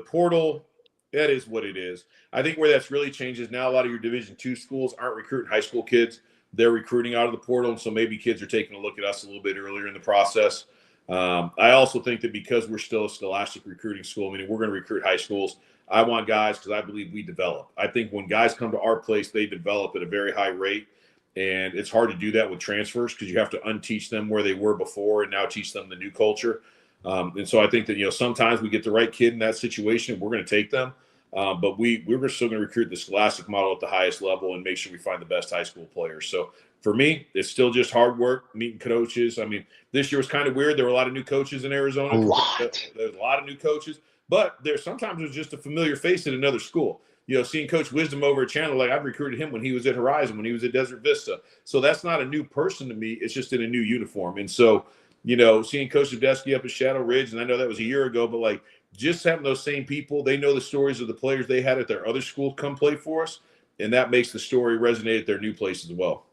portal, that is what it is. I think where that's really changed is now a lot of your Division II schools aren't recruiting high school kids. They're recruiting out of the portal. And so maybe kids are taking a look at us a little bit earlier in the process. I also think that because we're still a scholastic recruiting school, I mean, we're going to recruit high schools. I want guys because I believe we develop. I think when guys come to our place, they develop at a very high rate. And it's hard to do that with transfers because you have to unteach them where they were before and now teach them the new culture. And so I think that, sometimes we get the right kid in that situation, we're going to take them. But we're still going to recruit the scholastic model at the highest level and make sure we find the best high school players. So for me, it's still just hard work, meeting coaches. I mean, this year was kind of weird. There were a lot of new coaches in Arizona. There's a lot of new coaches, but sometimes it was just a familiar face at another school. Seeing Coach Wisdom over at Chandler, like I've recruited him when he was at Horizon, when he was at Desert Vista. So that's not a new person to me. It's just in a new uniform. And so, seeing Coach Zadesky up at Shadow Ridge, and I know that was a year ago, but like just having those same people, they know the stories of the players they had at their other schools come play for us. And that makes the story resonate at their new place as well.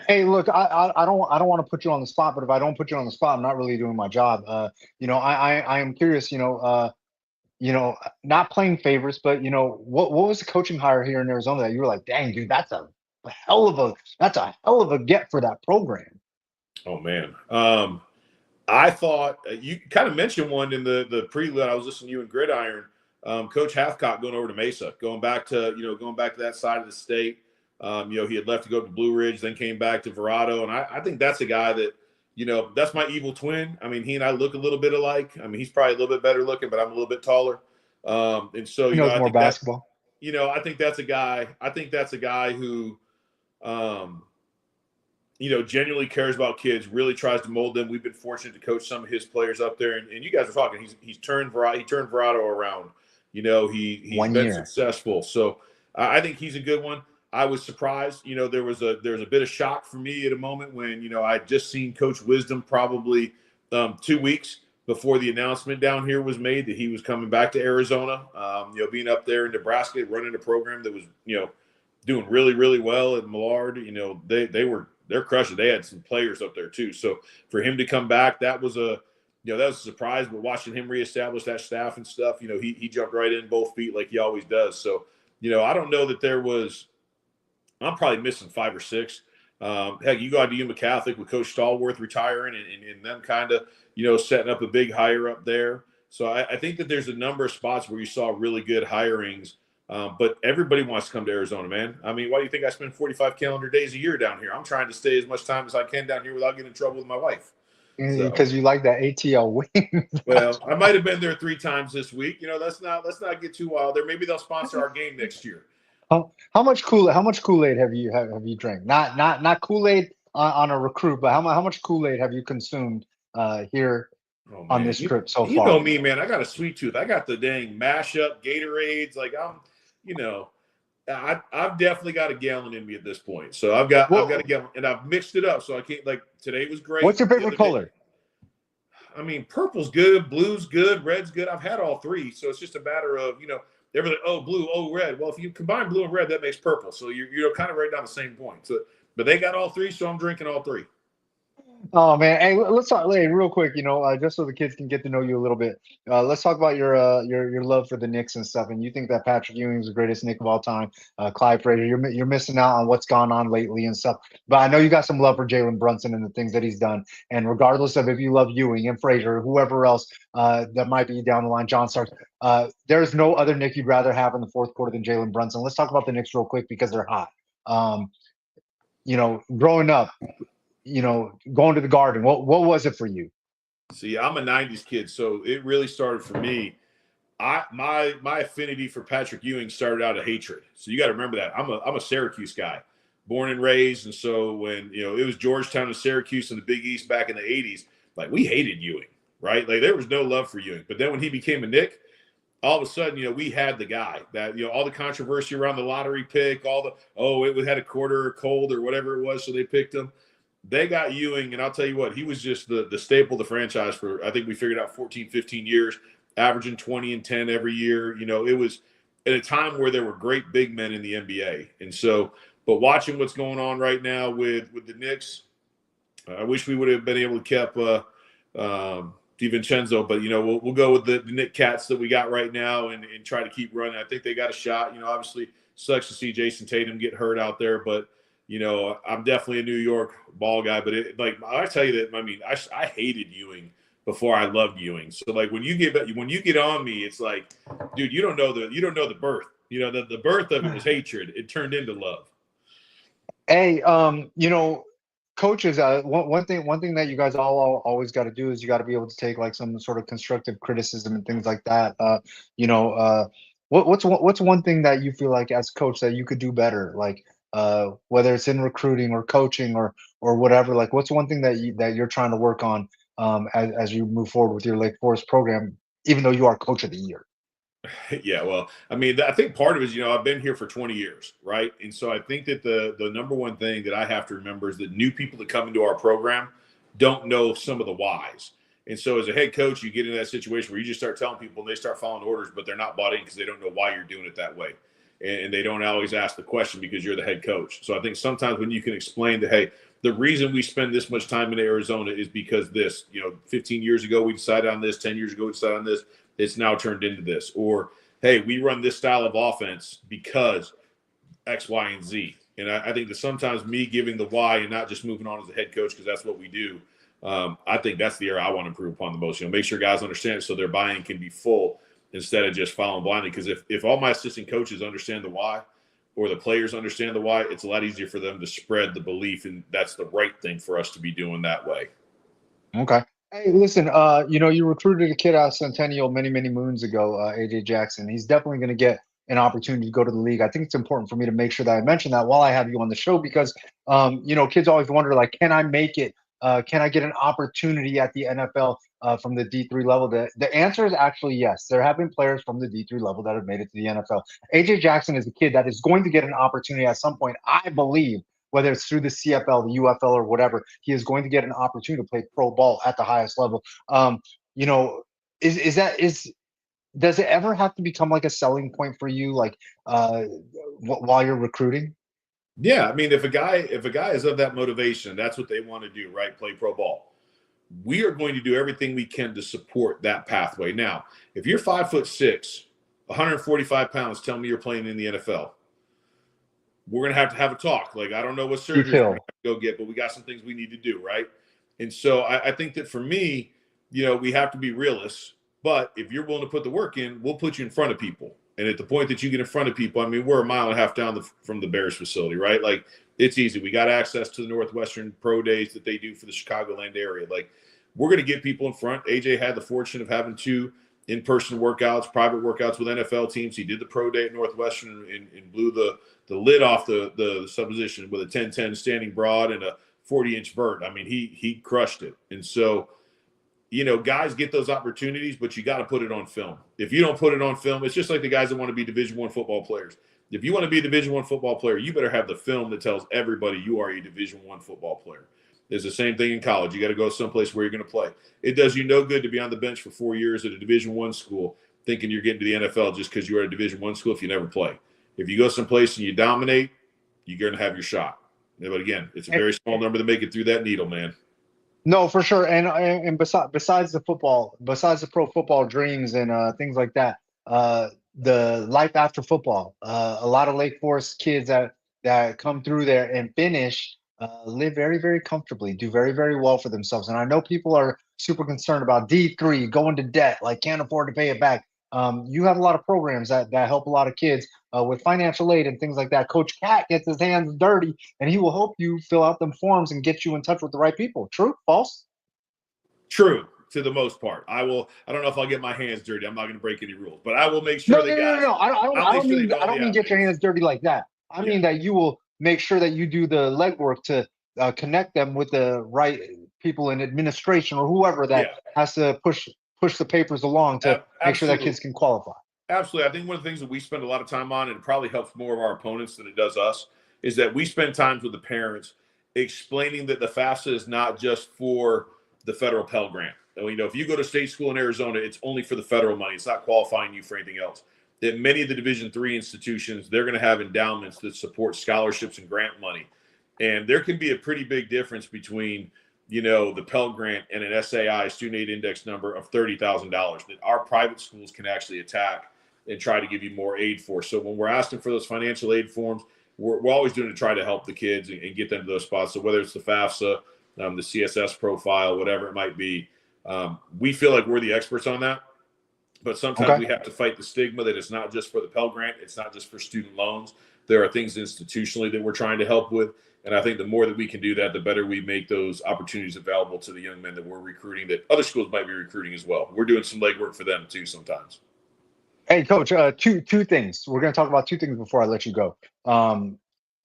Hey, look, I don't want to put you on the spot, but if I don't put you on the spot, I'm not really doing my job. I am curious, not playing favorites, but what was the coaching hire here in Arizona that you were like, dang, dude, that's a hell of a get for that program. Oh man. I thought you kind of mentioned one in the prelude. I was listening to you in Gridiron. Coach Hathcock going over to Mesa, going back to that side of the state. He had left to go to Blue Ridge, then came back to Verrado. And I think that's a guy that, that's my evil twin. I mean, he and I look a little bit alike. I mean, he's probably a little bit better looking, but I'm a little bit taller. And so, he knows I more think basketball. I think that's a guy who, genuinely cares about kids, really tries to mold them. We've been fortunate to coach some of his players up there. And you guys are talking, he turned Verrado around. He's been successful. So I think he's a good one. I was surprised. There was a bit of shock for me at a moment when, I'd just seen Coach Wisdom probably 2 weeks before the announcement down here was made that he was coming back to Arizona. Being up there in Nebraska, running a program that was, doing really, really well at Millard. They're crushing. They had some players up there too. So for him to come back, that was a surprise. But watching him reestablish that staff and stuff, he jumped right in both feet like he always does. So, I don't know that there was. I'm probably missing 5 or 6. Heck, you go out to Yuma Catholic with Coach Stallworth retiring and them kind of, setting up a big hire up there. So I think that there's a number of spots where you saw really good hirings. But everybody wants to come to Arizona, man. I mean, why do you think I spend 45 calendar days a year down here? I'm trying to stay as much time as I can down here without getting in trouble with my wife. Because you like that ATL wing. Well, I might have been there 3 times this week. Let's not get too wild there. Maybe they'll sponsor our game next year. How much Kool-Aid have you drank? Not Kool-Aid on a recruit, but how much Kool-Aid have you consumed here on this trip so far? You know me, man. I got a sweet tooth. I got the dang mashup Gatorades. Like I've definitely got a gallon in me at this point. So I've got a gallon, and I've mixed it up. So I can't, like, today was great. What's your favorite color? I mean, purple's good, blue's good, red's good. I've had all 3, so it's just a matter of they're like, oh, blue, oh, red. Well, if you combine blue and red, that makes purple. So you're kind of right down the same point. So, but they got all 3, so I'm drinking all 3. Oh man, hey, let's talk real quick. Just so the kids can get to know you a little bit. Let's talk about your love for the Knicks and stuff. And you think that Patrick Ewing is the greatest Knick of all time. Clyde Frazier, you're missing out on what's gone on lately and stuff. But I know you got some love for Jalen Brunson and the things that he's done. And regardless of if you love Ewing and Frazier, or whoever else that might be down the line, John Starks, there's no other Knick you'd rather have in the fourth quarter than Jalen Brunson. Let's talk about the Knicks real quick because they're hot. Growing up, going to the Garden, what was it for you? See, I'm a 90s kid, so it really started for me. My affinity for Patrick Ewing started out of hatred. So you got to remember that. I'm a Syracuse guy, born and raised, and so when it was Georgetown and Syracuse in the Big East back in the 80s, like we hated Ewing, right? Like there was no love for Ewing. But then when he became a Knick, all of a sudden, we had the guy that, all the controversy around the lottery pick, it had a quarter or cold or whatever it was, so they picked him. They got Ewing, and I'll tell you what, he was just the staple of the franchise for, I think we figured out 14, 15 years, averaging 20 and 10 every year. It was at a time where there were great big men in the NBA. And so, but watching what's going on right now with the Knicks, I wish we would have been able to keep DiVincenzo, but, we'll go with the Knick Cats that we got right now and try to keep running. I think they got a shot. Obviously sucks to see Jason Tatum get hurt out there, but I'm definitely a New York ball guy, but I tell you that, I mean, I hated Ewing before I loved Ewing. So like when you get on me, it's like, dude, you don't know the birth. The birth of it was hatred. It turned into love. Hey, coaches, one thing that you guys always got to do is you got to be able to take like some sort of constructive criticism and things like that. What's one thing that you feel like as coach that you could do better, like whether it's in recruiting or coaching or whatever, like what's one thing that you're trying to work on as you move forward with your Lake Forest program, even though you are coach of the year? Yeah, well, I mean, I think part of it is, I've been here for 20 years, right? And so I think that the number one thing that I have to remember is that new people that come into our program don't know some of the whys. And so as a head coach, you get in that situation where you just start telling people and they start following orders, but they're not bought in because they don't know why you're doing it that way. And they don't always ask the question because you're the head coach. So I think sometimes when you can explain that, hey, the reason we spend this much time in Arizona is because this, 15 years ago, we decided on this, 10 years ago, we decided on this. It's now turned into this. Or, hey, we run this style of offense because X, Y, and Z. And I think that sometimes me giving the why and not just moving on as a head coach because that's what we do, I think that's the area I want to improve upon the most. Make sure guys understand it so their buy-in can be full instead of just following blindly. Because if all my assistant coaches understand the why or the players understand the why, it's a lot easier for them to spread the belief, and that's the right thing for us to be doing that way. Okay. Hey, listen, you recruited a kid out of Centennial many, many moons ago, AJ Jackson. He's definitely going to get an opportunity to go to the league. I think it's important for me to make sure that I mention that while I have you on the show because, kids always wonder, like, can I make it? Can I get an opportunity at the NFL from the D3 level? The answer is actually yes. There have been players from the D3 level that have made it to the NFL. AJ Jackson is a kid that is going to get an opportunity at some point, I believe, whether it's through the CFL, the UFL, or whatever, he is going to get an opportunity to play pro ball at the highest level. You know, does it ever have to become like a selling point for you, like while you're recruiting? Yeah, I mean, if a guy is of that motivation, that's what they want to do, right? Play pro ball. We are going to do everything we can to support that pathway. Now, if you're 5'6", 145 pounds, tell me you're playing in the NFL. We're going to have a talk. Like, I don't know what surgery we're going to go get, but we got some things we need to do, right? And so I think that for me, we have to be realists. But if you're willing to put the work in, we'll put you in front of people. And at the point that you get in front of people, I mean, we're a mile and a half down from the Bears facility, right? Like, it's easy. We got access to the Northwestern pro days that they do for the Chicagoland area. Like, we're going to get people in front. AJ had the fortune of having 2 in-person workouts, private workouts with NFL teams. He did the pro day at Northwestern and blew the lid off the supposition with a 10-10 standing broad and a 40-inch vert. I mean, he crushed it. And so, guys get those opportunities, but you got to put it on film. If you don't put it on film, it's just like the guys that want to be Division I football players. If you want to be a Division I football player, you better have the film that tells everybody you are a Division I football player. There's the same thing in college. You got to go someplace where you're going to play. It does you no good to be on the bench for 4 years at a Division I school thinking you're getting to the NFL just because you're at a Division I school if you never play. If you go someplace and you dominate, you're going to have your shot. But again, it's a very small number to make it through that needle, man. No, for sure. And besides the football, besides the pro football dreams and things like that, the life after football, a lot of Lake Forest kids that come through there and finish live very, very comfortably, do very, very well for themselves. And I know people are super concerned about D3 going to debt, like can't afford to pay it back. You have a lot of programs that help a lot of kids with financial aid and things like that. Coach Cat gets his hands dirty, and he will help you fill out them forms and get you in touch with the right people. True? False? True, to the most part. I don't know if I'll get my hands dirty. I'm not going to break any rules, but I will make sure No. I don't mean get your hands dirty like that. I mean that you will make sure that you do the legwork to connect them with the right people in administration or whoever that has to push the papers along to make sure that kids can qualify. Absolutely. I think one of the things that we spend a lot of time on, and it probably helps more of our opponents than it does us, is that we spend times with the parents explaining that the FAFSA is not just for the federal Pell Grant. If you go to state school in Arizona, it's only for the federal money. It's not qualifying you for anything else. That many of the Division III institutions, they're going to have endowments that support scholarships and grant money. And there can be a pretty big difference between, the Pell Grant and an SAI, student aid index number of $30,000 that our private schools can actually attack and try to give you more aid for. So when we're asking for those financial aid forms, we're always doing to try to help the kids and get them to those spots. So whether it's the FAFSA, the CSS profile, whatever it might be, we feel like we're the experts on that. But sometimes we have to fight the stigma that it's not just for the Pell Grant, it's not just for student loans. There are things institutionally that we're trying to help with. And I think the more that we can do that, the better we make those opportunities available to the young men that we're recruiting, that other schools might be recruiting as well. We're doing some legwork for them too sometimes. Hey, Coach, two things. We're going to talk about two things before I let you go.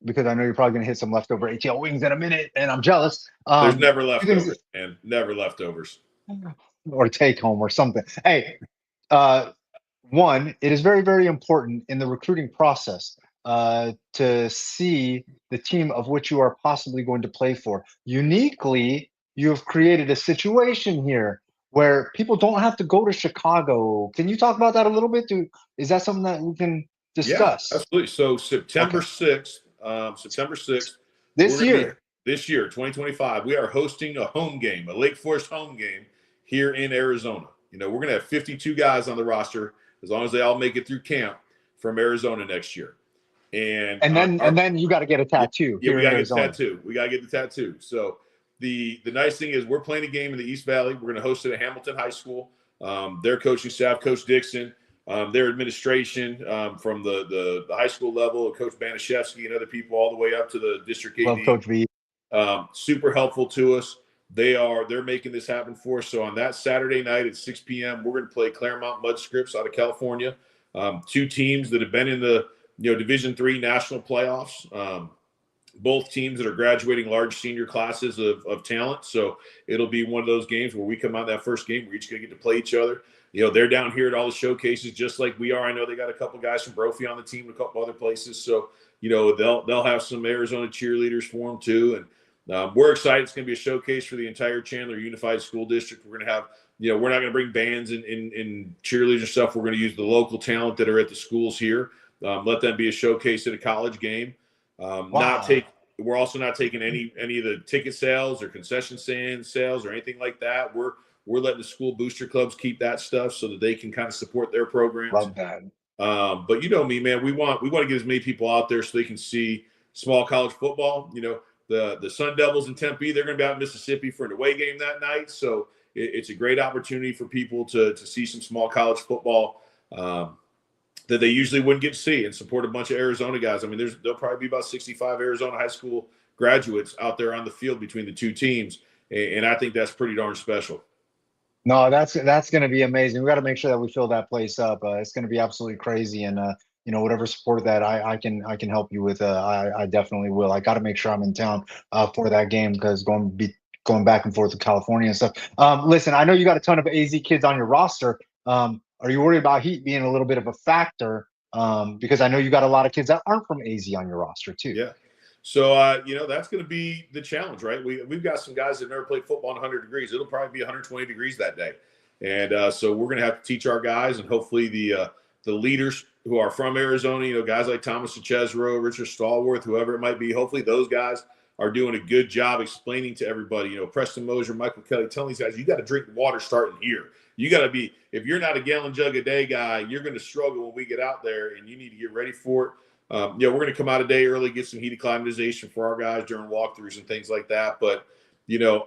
Because I know you're probably going to hit some leftover ATL wings in a minute, and I'm jealous. There's never leftovers, and never leftovers. Or take home or something. Hey, one, it is very, very important in the recruiting process to see the team of which you are possibly going to play for. Uniquely, you have created a situation here where people don't have to go to Chicago. Can you talk about that a little bit? Is that something that we can discuss? Yeah, absolutely. So September 6th, this year, 2025, we are hosting a home game, a Lake Forest home game here in Arizona. You know, we're going to have 52 guys on the roster, as long as they all make it through camp, from Arizona next year. And then you got to get a tattoo. Yeah, here we got to in get the tattoo. We got to get the tattoo. So the nice thing is we're playing a game in the East Valley. We're going to host it at Hamilton High School. Their coaching staff, Coach Dixon, their administration from the high school level, Coach Banaszewski and other people all the way up to the district AD. Love Coach V. Super helpful to us. They're making this happen for us. So on that Saturday night at 6 p.m., we're going to play Claremont Mud Scripts out of California. Two teams that have been in the Division III national playoffs. Both teams that are graduating large senior classes of talent. So it'll be one of those games where we come out that first game. We're each going to get to play each other. They're down here at all the showcases just like we are. I know they got a couple guys from Brophy on the team and a couple other places. So, they'll have some Arizona cheerleaders for them too. And we're excited. It's going to be a showcase for the entire Chandler Unified School District. We're going to have, we're not going to bring bands and cheerleaders and stuff. We're going to use the local talent that are at the schools here. Let them be a showcase at a college game. Wow. We're also not taking any of the ticket sales or concession stand sales or anything like that. We're letting the school booster clubs keep that stuff so that they can kind of support their programs. Love that. But you know me, man, we want to get as many people out there so they can see small college football. The Sun Devils in Tempe, they're going to be out in Mississippi for an away game that night. So it's a great opportunity for people to see some small college football that they usually wouldn't get to see and support a bunch of Arizona guys. I mean, there'll probably be about 65 Arizona high school graduates out there on the field between the two teams. And I think that's pretty darn special. No, that's going to be amazing. We got to make sure that we fill that place up. It's going to be absolutely crazy. And, whatever support that I can help you with, I definitely will. I got to make sure I'm in town for that game because going back and forth to California and stuff. Listen, I know you got a ton of AZ kids on your roster. Are you worried about heat being a little bit of a factor? Because I know you got a lot of kids that aren't from AZ on your roster too. Yeah. So, that's going to be the challenge, right? We've got some guys that never played football in 100 degrees. It'll probably be 120 degrees that day. And so we're going to have to teach our guys and hopefully the leaders who are from Arizona, guys like Thomas Chesro, Richard Stallworth, whoever it might be, hopefully those guys are doing a good job explaining to everybody, Preston Mosier, Michael Kelly, telling these guys, you got to drink water starting here. You got to be, if you're not a gallon jug a day guy, you're going to struggle when we get out there and you need to get ready for it. We're going to come out a day early, get some heated climatization for our guys during walkthroughs and things like that. But,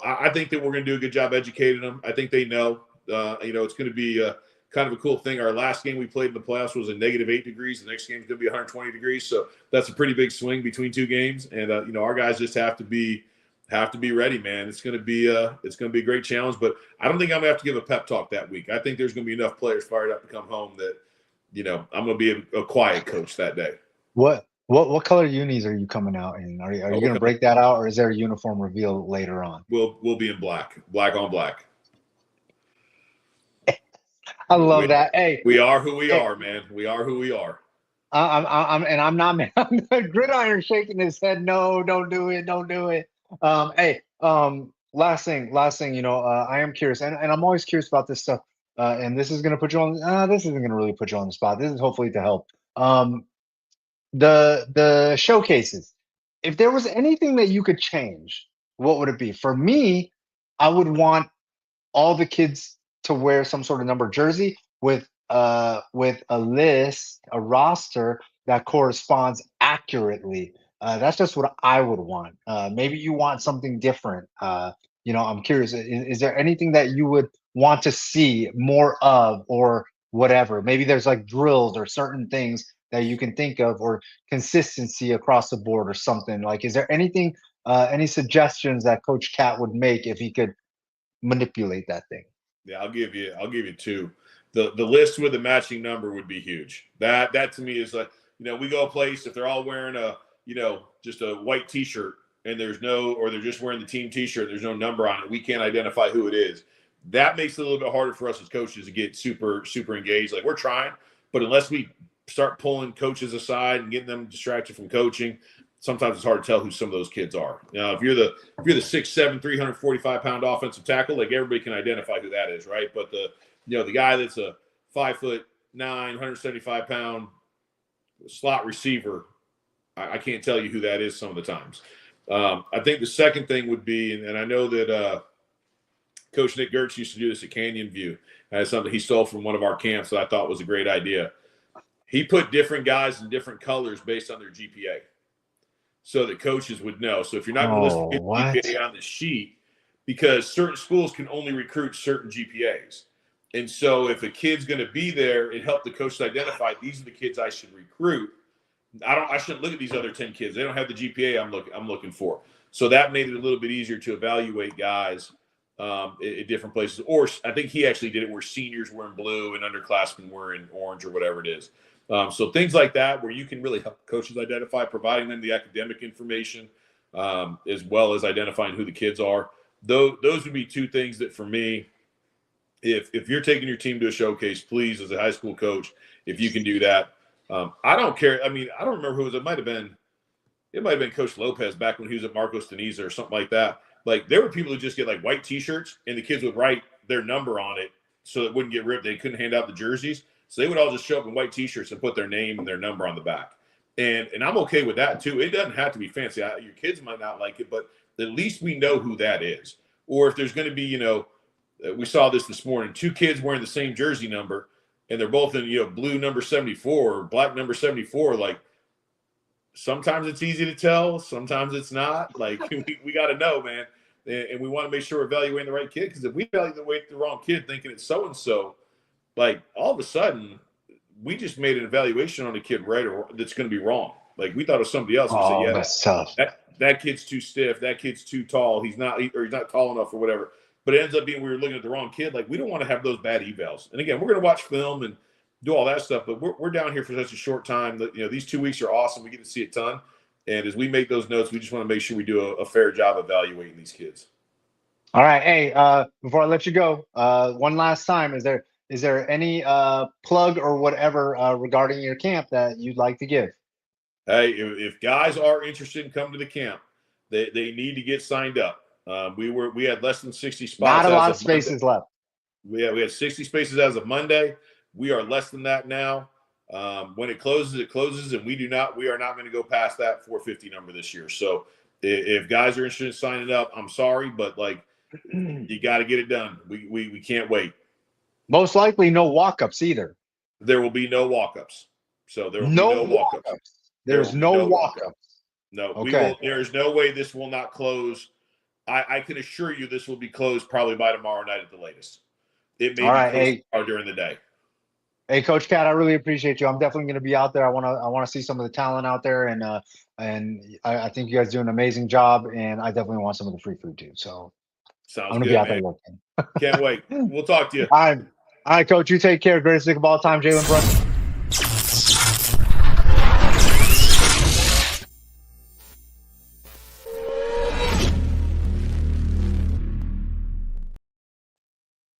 I think that we're going to do a good job educating them. I think they know, it's going to be kind of a cool thing. Our last game we played in the playoffs was in -8 degrees. The next game is going to be 120 degrees. So that's a pretty big swing between two games. And, our guys just have to be ready, man. It's going to be a great challenge, but I don't think I'm going to have to give a pep talk that week. I think there's going to be enough players fired up to come home that, I'm going to be a quiet coach that day. What color unis are you coming out in? Are you going to break that out, or is there a uniform reveal later on? We'll be in black on black. I love that. Hey, we are who we are, man. We are who we are. I'm not, man. Gridiron shaking his head. No, don't do it. Don't do it. Last thing, I am curious, and I'm always curious about this stuff. And this is going to put you on. This isn't going to really put you on the spot. This is hopefully to help. The showcases. If there was anything that you could change, what would it be? For me, I would want all the kids to wear some sort of number jersey with a list, a roster that corresponds accurately. That's just what I would want. Maybe you want something different. I'm curious. Is there anything that you would want to see more of, or whatever? Maybe there's like drills or certain things that you can think of, or consistency across the board, or something. Like, is there anything, any suggestions that Coach Cat would make if he could manipulate that thing? Yeah, I'll give you two. The list with the matching number would be huge. That to me is like, we go a place, if they're all wearing a, just a white t-shirt, and or they're just wearing the team t-shirt, there's no number on it, we can't identify who it is. That makes it a little bit harder for us as coaches to get super engaged. Like, we're trying, but unless we start pulling coaches aside and getting them distracted from coaching, sometimes it's hard to tell who some of those kids are. If you're the 6'7", 345-pound offensive tackle, like, everybody can identify who that is, right? But the guy that's a 5'9", 175-pound slot receiver, I can't tell you who that is some of the times. I think the second thing would be, and I know that Coach Nick Gertz used to do this at Canyon View. That's something he stole from one of our camps that I thought was a great idea. He put different guys in different colors based on their GPA, so that coaches would know. So if you're not going to list the GPA on the sheet, because certain schools can only recruit certain GPAs. And so if a kid's going to be there, it helped the coach identify, these are the kids I should recruit. I shouldn't look at these other 10 kids. They don't have the GPA I'm looking for. So that made it a little bit easier to evaluate guys at different places. Or I think he actually did it where seniors were in blue and underclassmen were in orange, or whatever it is. So things like that, where you can really help coaches identify, providing them the academic information, as well as identifying who the kids are. Those would be two things that, for me, if you're taking your team to a showcase, please, as a high school coach, if you can do that. I don't care. I mean, I don't remember who it was. It might have been Coach Lopez back when he was at Marcos Deniza or something like that. Like, there were people who just get like white T-shirts, and the kids would write their number on it so it wouldn't get ripped. They couldn't hand out the jerseys. So they would all just show up in white T-shirts and put their name and their number on the back. And I'm okay with that too. It doesn't have to be fancy. Your kids might not like it, but at least we know who that is. Or if there's going to be, we saw this morning, two kids wearing the same jersey number, and they're both in, blue number 74 or black number 74. Like, sometimes it's easy to tell, sometimes it's not. Like, we got to know, man. And we want to make sure we're evaluating the right kid, because if we evaluate the wrong kid thinking it's so-and-so, like, all of a sudden, we just made an evaluation on a kid, right, or that's going to be wrong. Like, we thought it was somebody else. We said, yeah, that's tough. That kid's too stiff. That kid's too tall. He's not tall enough, or whatever. But it ends up being we were looking at the wrong kid. Like, we don't want to have those bad evals. And again, we're going to watch film and do all that stuff, but we're down here for such a short time that, these 2 weeks are awesome. We get to see a ton. And as we make those notes, we just want to make sure we do a fair job evaluating these kids. All right. Hey, before I let you go, one last time, is there any plug or whatever regarding your camp that you'd like to give? Hey, if guys are interested in coming to the camp, they need to get signed up. We had less than 60 spots. Not a lot of spaces left. We had 60 spaces as of Monday. We are less than that now. When it closes, and we are not going to go past that 450 number this year. So if guys are interested in signing up, I'm sorry, but like, you got to get it done. We can't wait. Most likely no walk-ups either. There will be no walk-ups. So there will be no walk-ups. There's no walk-ups. No. Okay. There's no way this will not close. I can assure you this will be closed probably by tomorrow night at the latest. It may be closed during the day. Hey, Coach Cat, I really appreciate you. I'm definitely going to be out there. I want to see some of the talent out there, and I think you guys do an amazing job, and I definitely want some of the free food too. So sounds I'm going to good, be out man. there working. Can't wait. We'll talk to you. All right, Coach. You take care. Greatest kick of all time, Jalen Brunson.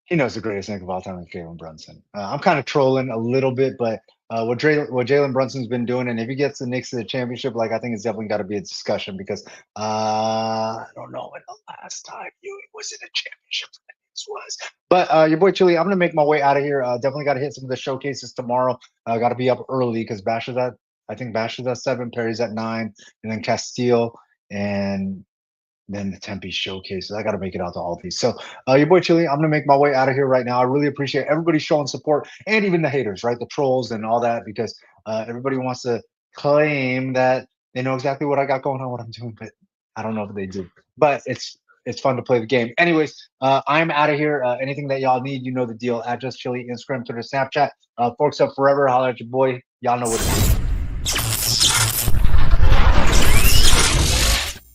He knows the greatest thing of all time is Jalen Brunson. I'm kind of trolling a little bit, but what Jalen Brunson's been doing, and if he gets the Knicks to the championship, like, I think it's definitely got to be a discussion, because I don't know when the last time he was in a championship the Knicks was. But your boy Chili, I'm gonna make my way out of here. Definitely got to hit some of the showcases tomorrow. Got to be up early because Bash is at 7, Perry's at 9, and then Castile and then the Tempe showcases. I got to make it out to all these. So your boy Chili, I'm going to make my way out of here right now. I really appreciate everybody showing support, and even the haters, right? The trolls and all that, because everybody wants to claim that they know exactly what I got going on, what I'm doing, but I don't know if they do. But it's fun to play the game. Anyways, I'm out of here. Anything that y'all need, you know the deal. @JustChili, Instagram, Twitter, Snapchat. Forks up forever. Holler at your boy. Y'all know what it is.